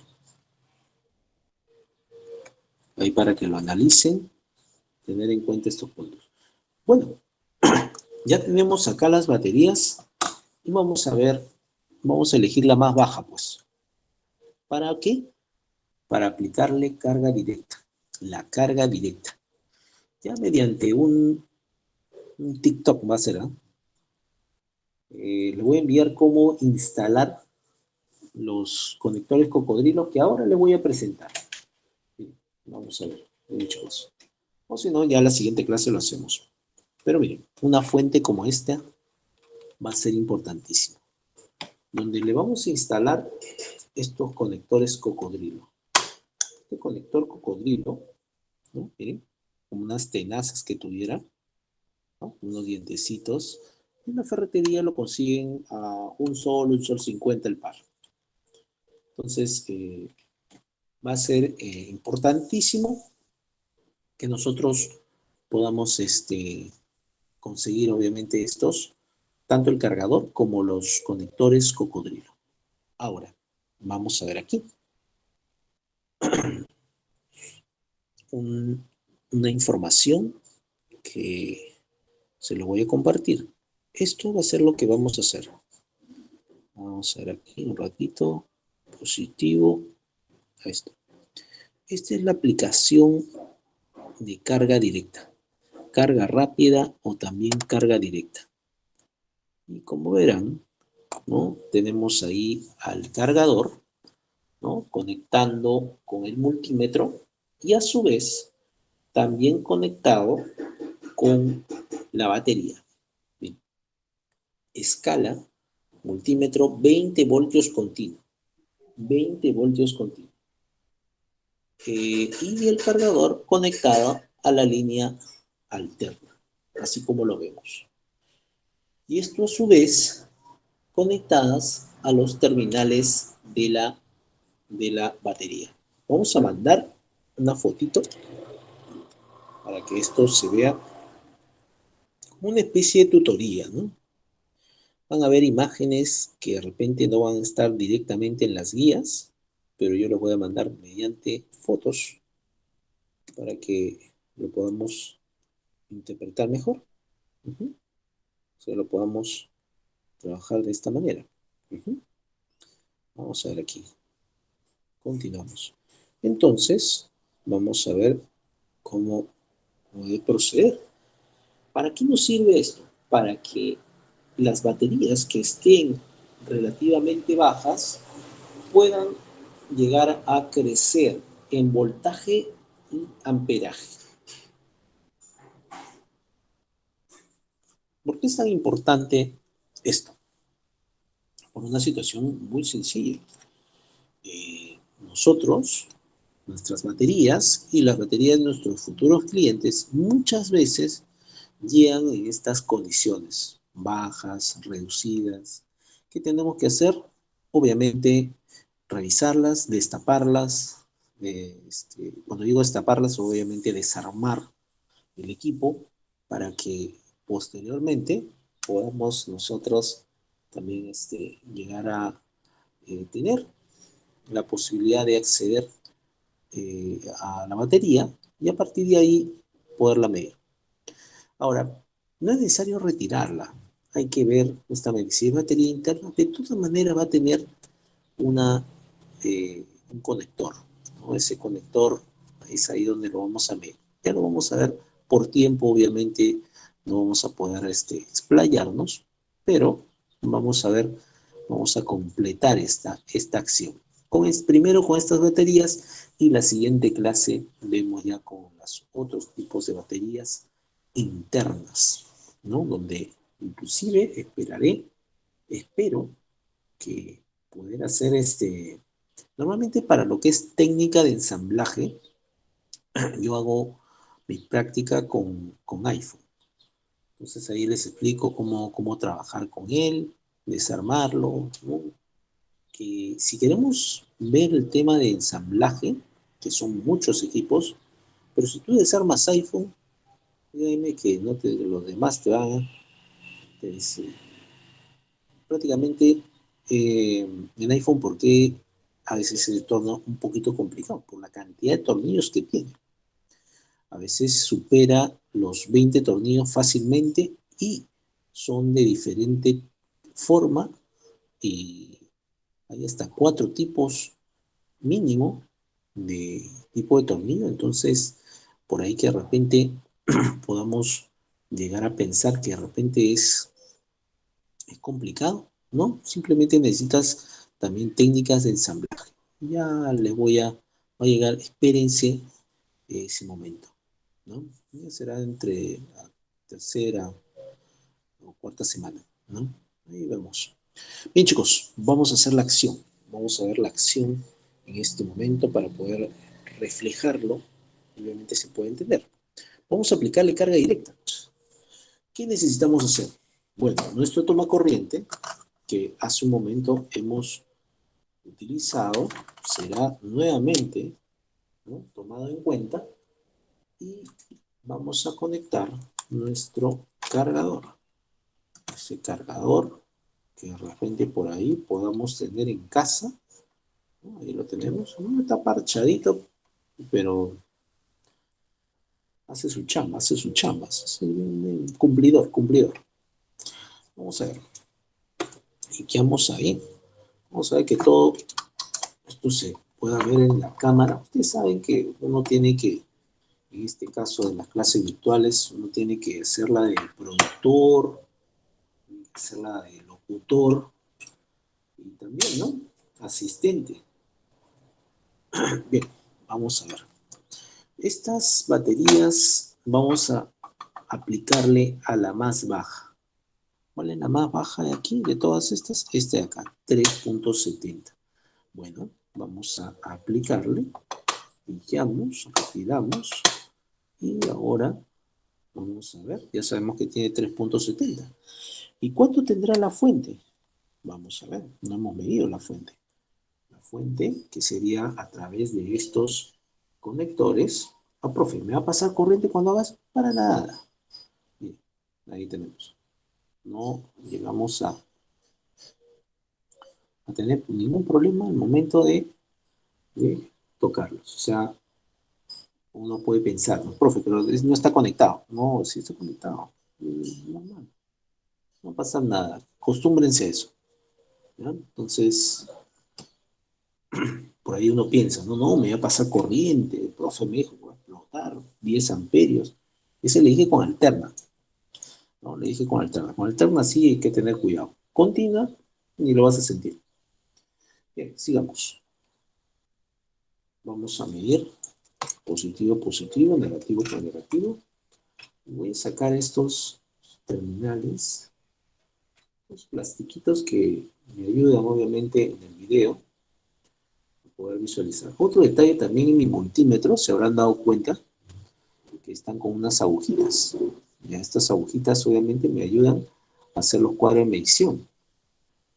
para que lo analicen, tener en cuenta estos puntos. Bueno, ya tenemos acá las baterías y vamos a ver, vamos a elegir la más baja, pues. ¿Para qué? Para aplicarle carga directa. La carga directa. Ya mediante un TikTok va a ser, le voy a enviar cómo instalar los conectores cocodrilo que ahora le voy a presentar. Vamos a ver, muchos. O si no, ya la siguiente clase lo hacemos. Pero miren, una fuente como esta va a ser importantísima. Donde le vamos a instalar estos conectores cocodrilo. Este conector cocodrilo, ¿no? Miren, como unas tenazas que tuviera, ¿no? Unos dientecitos. En la ferretería lo consiguen a un sol 50 el par. Entonces, va a ser importantísimo que nosotros podamos conseguir, obviamente, estos, tanto el cargador como los conectores cocodrilo. Ahora, vamos a ver aquí. Una información que se lo voy a compartir. Esto va a ser lo que vamos a hacer. Vamos a ver aquí un ratito. Positivo. Ahí está. Esta es la aplicación de carga directa. Carga rápida o también carga directa. Y como verán, ¿no? Tenemos ahí al cargador, ¿no? Conectando con el multímetro y a su vez también conectado con la batería. Bien. Escala, multímetro 20 voltios continuo. 20 voltios continuo. Y el cargador conectado a la línea alterna, así como lo vemos. Y esto a su vez conectadas a los terminales de la batería. Vamos a mandar una fotito para que esto se vea como una especie de tutoría, ¿no? Van a ver imágenes que de repente no van a estar directamente en las guías, pero yo lo voy a mandar mediante fotos para que lo podamos interpretar mejor. O sea, lo podamos trabajar de esta manera. Vamos a ver aquí. Continuamos. Entonces, vamos a ver cómo puede proceder. ¿Para qué nos sirve esto? Para que las baterías que estén relativamente bajas puedan llegar a crecer en voltaje y amperaje. ¿Por qué es tan importante esto? Por una situación muy sencilla. Nosotros, nuestras baterías y las baterías de nuestros futuros clientes muchas veces llegan en estas condiciones bajas, reducidas. ¿Qué tenemos que hacer? Obviamente, revisarlas, destaparlas. Cuando digo destaparlas, obviamente desarmar el equipo para que posteriormente podamos nosotros también llegar a tener la posibilidad de acceder a la batería y a partir de ahí poderla medir. Ahora, no es necesario retirarla. Hay que ver justamente si es batería interna, de todas maneras va a tener un conector, ¿no? Ese conector es ahí donde lo vamos a medir. Ya lo vamos a ver por tiempo, obviamente no vamos a poder explayarnos, pero vamos a ver, vamos a completar esta acción. Primero con estas baterías y la siguiente clase vemos ya con los otros tipos de baterías internas, ¿no? Donde inclusive espero que poder hacer Normalmente para lo que es técnica de ensamblaje, yo hago mi práctica con iPhone. Entonces ahí les explico cómo trabajar con él, desarmarlo, ¿no? Que si queremos ver el tema de ensamblaje, que son muchos equipos, pero si tú desarmas iPhone, dime que no te, los demás te van a... prácticamente en iPhone, porque a veces se torna un poquito complicado por la cantidad de tornillos que tiene. A veces supera los 20 tornillos fácilmente y son de diferente forma y hay hasta 4 tipos mínimo de tipo de tornillo. Entonces, por ahí que de repente podamos llegar a pensar que de repente es complicado, ¿no? Simplemente necesitas también técnicas de ensamblaje. Ya les va a llegar, espérense ese momento, ¿no? Ya será entre la tercera o cuarta semana, ¿no? Ahí vemos. Bien, chicos, vamos a hacer la acción. Vamos a ver la acción en este momento para poder reflejarlo. Obviamente se puede entender. Vamos a aplicarle carga directa. ¿Qué necesitamos hacer? Bueno, nuestro toma corriente, que hace un momento hemos utilizado, será nuevamente, ¿no?, tomado en cuenta y vamos a conectar nuestro cargador. Ese cargador que de repente por ahí podamos tener en casa, ¿no? Ahí lo tenemos, no está parchadito, pero hace su chamba, es un cumplidor, cumplidor. Vamos a ver, linkeamos ahí, vamos a ver que todo esto se pueda ver en la cámara. Ustedes saben que uno tiene que, en este caso de las clases virtuales, uno tiene que hacer la de productor, hacer la de locutor y también, ¿no?, asistente. Bien, vamos a ver. Estas baterías vamos a aplicarle a la más baja. ¿Cuál es la más baja de aquí, de todas estas? Esta de acá, 3.70. Bueno, vamos a aplicarle, limpiamos, retiramos, y ahora vamos a ver, ya sabemos que tiene 3.70. ¿Y cuánto tendrá la fuente? Vamos a ver, no hemos medido la fuente. La fuente, que sería a través de estos conectores. Ah, profe, ¿me va a pasar corriente cuando hagas? Para nada. Bien, ahí tenemos. No llegamos a tener ningún problema al momento de tocarlos. O sea, uno puede pensar, no, profe, pero no está conectado. No, sí está conectado. Normal. No pasa nada. Acostúmbrense a eso, ¿ya? Entonces, por ahí uno piensa, no, me va a pasar corriente. El profe me dijo, va a explotar 10 amperios. Ese le dije con alterna. No, le dije con alterna. Con alterna sí hay que tener cuidado. Continua, ni lo vas a sentir. Bien, sigamos. Vamos a medir positivo, positivo, negativo con negativo. Voy a sacar estos terminales, los plastiquitos que me ayudan obviamente en el video a poder visualizar. Otro detalle también en mi multímetro, se habrán dado cuenta que están con unas agujitas. Ya, estas agujitas obviamente me ayudan a hacer los cuadros de medición.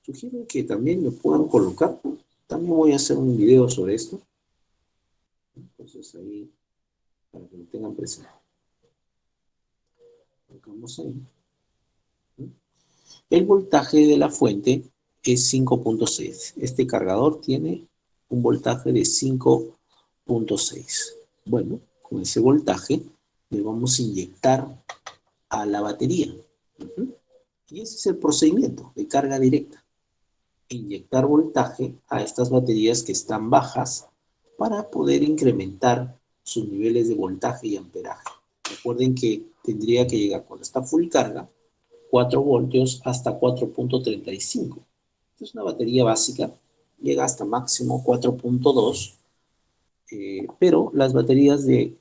Sugiero que también lo puedan colocar. También voy a hacer un video sobre esto. Entonces ahí, para que lo tengan presente. Colocamos ahí. El voltaje de la fuente es 5.6. Este cargador tiene un voltaje de 5.6. Bueno, con ese voltaje le vamos a inyectar a la batería. Y ese es el procedimiento de carga directa. Inyectar voltaje a estas baterías que están bajas para poder incrementar sus niveles de voltaje y amperaje. Recuerden que tendría que llegar, cuando está full carga, 4 voltios hasta 4.35. Es una batería básica, llega hasta máximo 4.2, pero las baterías de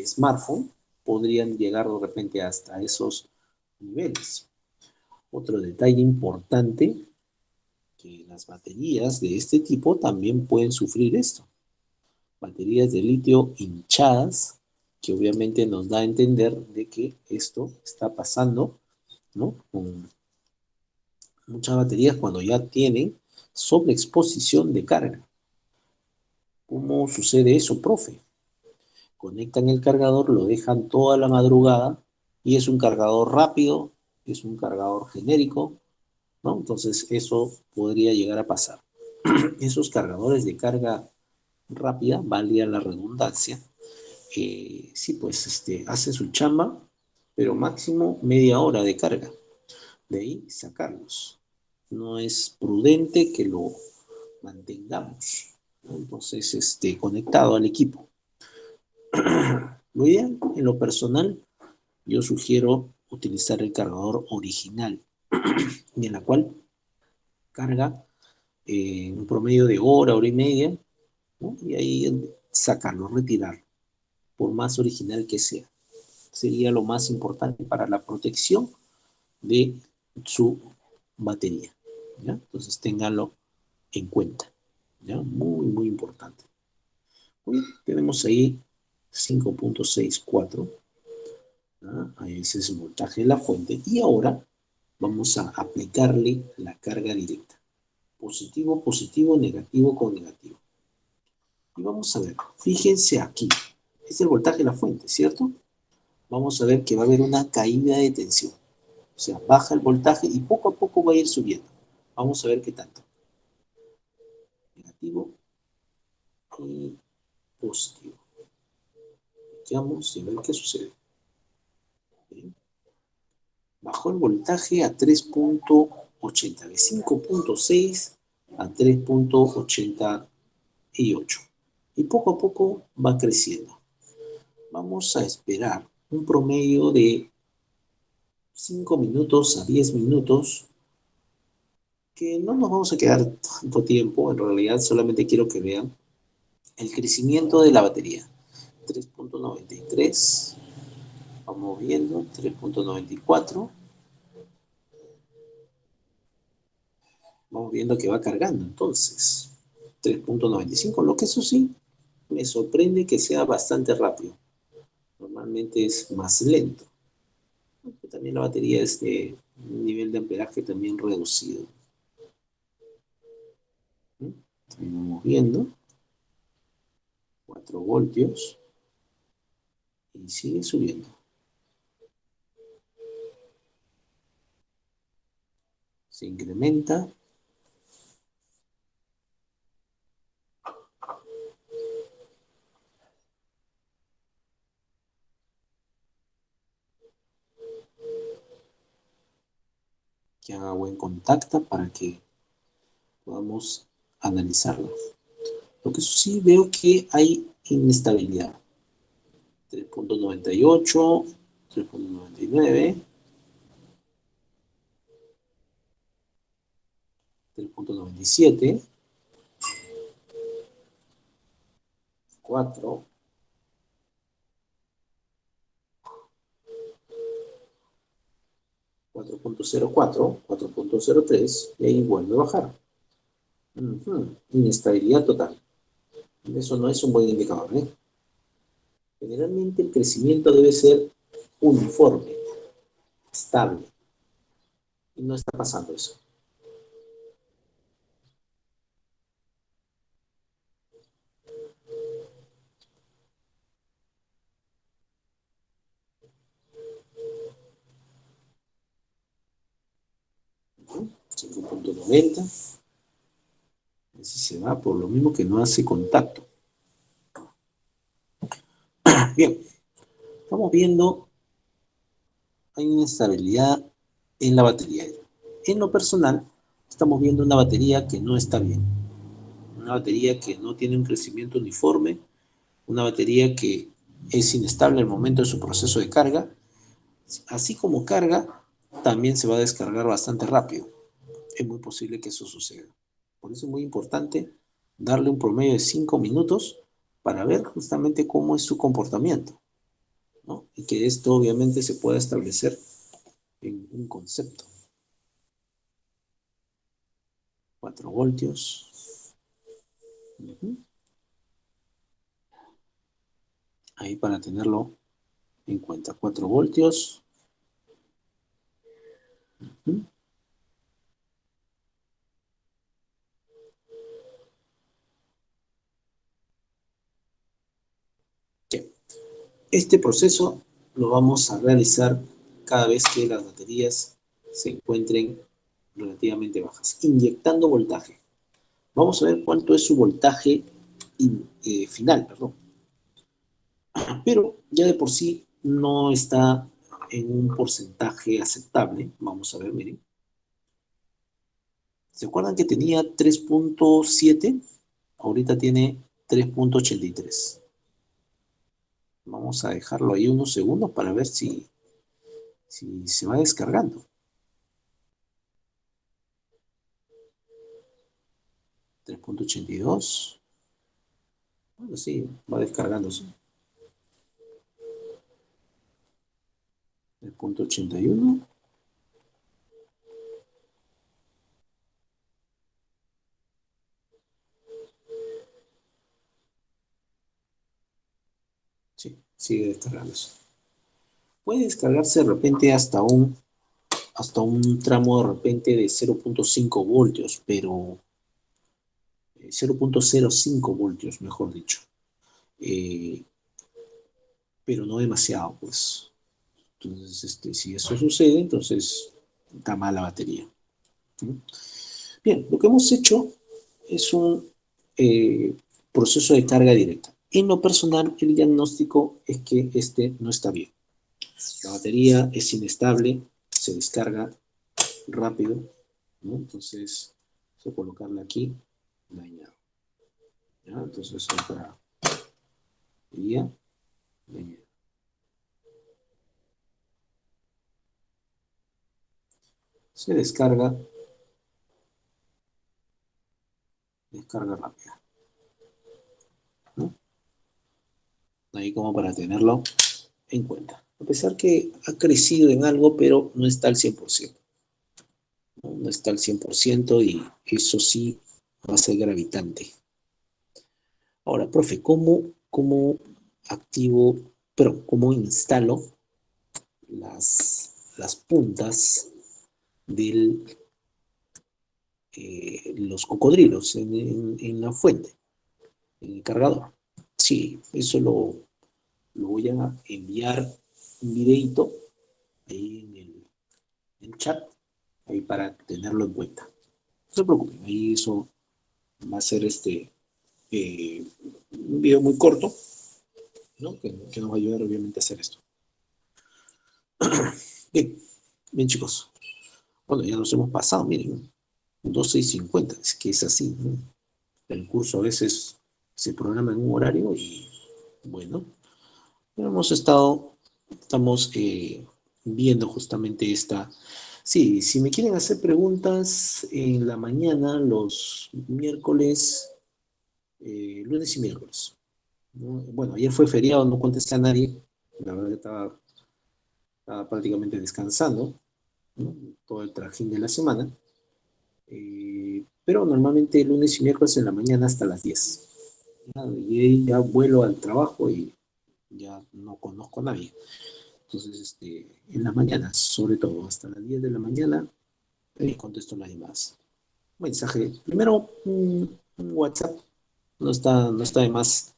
smartphone podrían llegar de repente hasta esos niveles. Otro detalle importante que las baterías de este tipo también pueden sufrir esto. Baterías de litio hinchadas, que obviamente nos da a entender de que esto está pasando, ¿no? Con muchas baterías cuando ya tienen sobreexposición de carga. ¿Cómo sucede eso, profe? Conectan el cargador, lo dejan toda la madrugada y es un cargador rápido, es un cargador genérico, ¿no? Entonces eso podría llegar a pasar. Esos cargadores de carga rápida, valía la redundancia, sí, pues hacen su chamba, pero máximo media hora de carga. De ahí sacarlos. No es prudente que lo mantengamos, ¿no? Entonces, conectado al equipo. Lo ideal, en lo personal, yo sugiero utilizar el cargador original, en la cual carga un promedio de hora y media, ¿no? Y ahí sacarlo, retirarlo, por más original que sea. Sería lo más importante para la protección de su batería, ¿ya? Entonces ténganlo en cuenta, ¿ya? Muy, muy importante. Muy bien, tenemos ahí 5.64, ¿ya? Ese es el voltaje de la fuente. Y ahora vamos a aplicarle la carga directa. Positivo, positivo, negativo con negativo. Y vamos a ver, fíjense aquí, es el voltaje de la fuente, ¿cierto? Vamos a ver que va a haber una caída de tensión. O sea, baja el voltaje y poco a poco va a ir subiendo. Vamos a ver qué tanto. Negativo y positivo. Veamos y a ver qué sucede. Bien. Bajó el voltaje a 3.80, de 5.6 a 3.88. Y poco a poco va creciendo. Vamos a esperar un promedio de 5 minutos a 10 minutos, que no nos vamos a quedar tanto tiempo, en realidad solamente quiero que vean el crecimiento de la batería. 3.93, vamos viendo, 3.94, vamos viendo que va cargando entonces. 3.95, lo que eso sí, me sorprende que sea bastante rápido. Normalmente es más lento. También la batería es de un nivel de amperaje también reducido. Vamos viendo. 4 voltios. Y sigue subiendo. Se incrementa. Que haga buen contacto para que podamos analizarlo. Lo que sí veo que hay inestabilidad. 3.98, 3.99, 3.97, 4, 4.04, 4.03 y ahí vuelve a bajar. Inestabilidad total. Eso no es un buen indicador, ¿eh? Generalmente el crecimiento debe ser uniforme, estable. Y no está pasando eso. Uh 5.90. Así se va, por lo mismo que no hace contacto. Bien, estamos viendo, hay una estabilidad en la batería. En lo personal, estamos viendo una batería que no está bien. Una batería que no tiene un crecimiento uniforme, una batería que es inestable al momento de su proceso de carga. Así como carga, también se va a descargar bastante rápido. Es muy posible que eso suceda. Por eso es muy importante darle un promedio de 5 minutos para ver justamente cómo es su comportamiento, ¿no? Y que esto obviamente se pueda establecer en un concepto. 4 voltios. Ahí para tenerlo en cuenta. 4 voltios. Bien. Este proceso lo vamos a realizar cada vez que las baterías se encuentren relativamente bajas, inyectando voltaje. Vamos a ver cuánto es su voltaje final, perdón. Pero ya de por sí no está en un porcentaje aceptable. Vamos a ver, miren. ¿Se acuerdan que tenía 3.7? Ahorita tiene 3.83. Vamos a dejarlo ahí unos segundos para ver si se va descargando. 3.82. Bueno, sí, va descargándose. 3.81. Sí, sigue descargándose. Puede descargarse de repente hasta un tramo de repente de 0.5 voltios, pero 0.05 voltios, mejor dicho. Pero no demasiado, pues. Entonces, si eso sucede, entonces está mal la batería. ¿Sí? Bien, lo que hemos hecho es un proceso de carga directa. En lo personal, el diagnóstico es que este no está bien. La batería es inestable, se descarga rápido, ¿no? Entonces, voy a colocarla aquí, dañado. ¿Ya? Entonces, para batería, dañado. Se descarga rápida, ¿no? Ahí como para tenerlo en cuenta. A pesar que ha crecido en algo, pero no está al 100%. No está al 100% y eso sí va a ser gravitante. Ahora, profe, ¿cómo activo, pero cómo instalo las puntas de los cocodrilos en la fuente, en el cargador? Sí, eso lo voy a enviar un videito ahí en el chat, ahí para tenerlo en cuenta. No se preocupen, ahí eso va a ser un video muy corto, ¿no? Que nos va a ayudar obviamente a hacer esto. Bien chicos. Bueno, ya nos hemos pasado, miren, 12:50, es que es así, ¿no? El curso a veces se programa en un horario y, bueno, estamos viendo justamente esta. Sí, si me quieren hacer preguntas en la mañana, los miércoles, lunes y miércoles, ¿no? Bueno, ayer fue feriado, no contesté a nadie, la verdad que estaba prácticamente descansando, ¿no? Todo el trajín de la semana. Pero normalmente lunes y miércoles en la mañana hasta las 10. Y ahí ya vuelo al trabajo y ya no conozco a nadie. Entonces, en la mañana, sobre todo, hasta las 10 de la mañana, contesto las llamadas. Mensaje, primero un WhatsApp, no está de más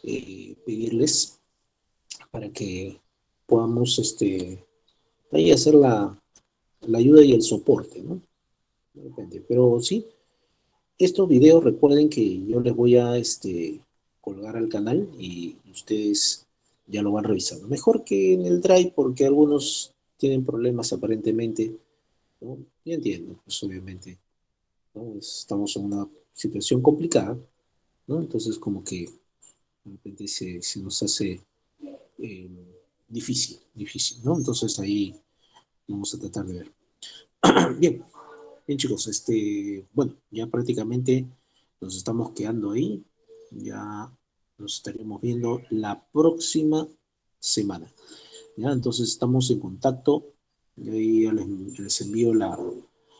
pedirles para que podamos ahí hacer la ayuda y el soporte, ¿no? De repente, pero sí, estos videos recuerden que yo les voy a colgar al canal y ustedes ya lo van revisando. Mejor que en el Drive porque algunos tienen problemas aparentemente, ¿no? Yo entiendo, pues obviamente, ¿no? Estamos en una situación complicada, ¿no? Entonces como que de repente se nos hace eh, difícil, ¿no? Entonces ahí vamos a tratar de ver. Bien, bien chicos, bueno, ya prácticamente nos estamos quedando ahí. Ya nos estaríamos viendo la próxima semana. ¿Ya? Entonces estamos en contacto. Y ahí ya les envío la.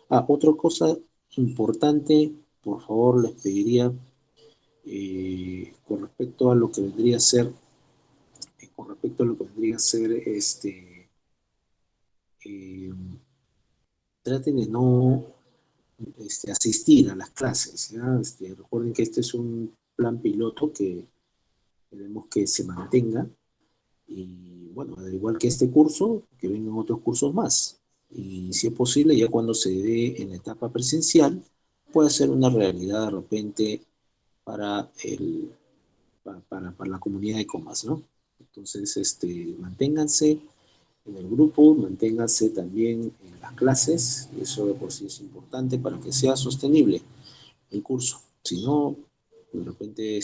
Otra cosa importante, por favor, les pediría con respecto a lo que vendría a ser, eh, traten de no asistir a las clases, ¿ya? Recuerden que este es un plan piloto que queremos que se mantenga y bueno, al igual que este curso, que vengan otros cursos más. Y si es posible, ya cuando se dé en la etapa presencial, puede ser una realidad de repente para, para la comunidad de Comas, ¿no? Entonces, manténganse en el grupo, manténganse también en las clases, eso de por sí es importante para que sea sostenible el curso. Si no, de repente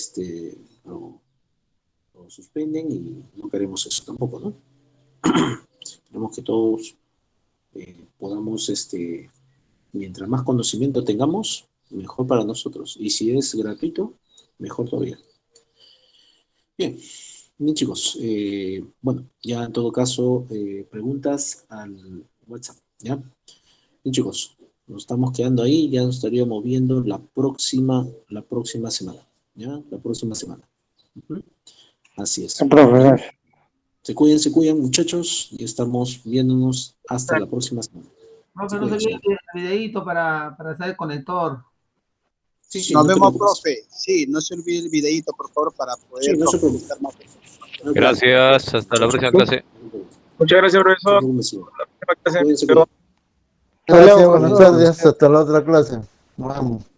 lo suspenden y no queremos eso tampoco, ¿no? Queremos que todos podamos, mientras más conocimiento tengamos, mejor para nosotros. Y si es gratuito, mejor todavía. Bien, bien chicos. Bueno, ya en todo caso, preguntas al WhatsApp, ¿ya? Bien chicos, nos estamos quedando ahí, ya nos estaríamos viendo la próxima semana, ¿ya? La próxima semana. Así es. Profesor. Se cuidan muchachos y estamos viéndonos hasta la próxima semana. Profe, no se olvide el videíto para hacer el conector. Sí, Nos no te vemos, preocupes. profe. Sí, no se olvide el videíto, por favor, para poder Sí, no se preocupe. profundizar más. Gracias, hasta la próxima clase. Muchas gracias, profesor. Cuídense, cuídense. Gracias, buenas tardes. Hasta la otra clase. Nos vemos.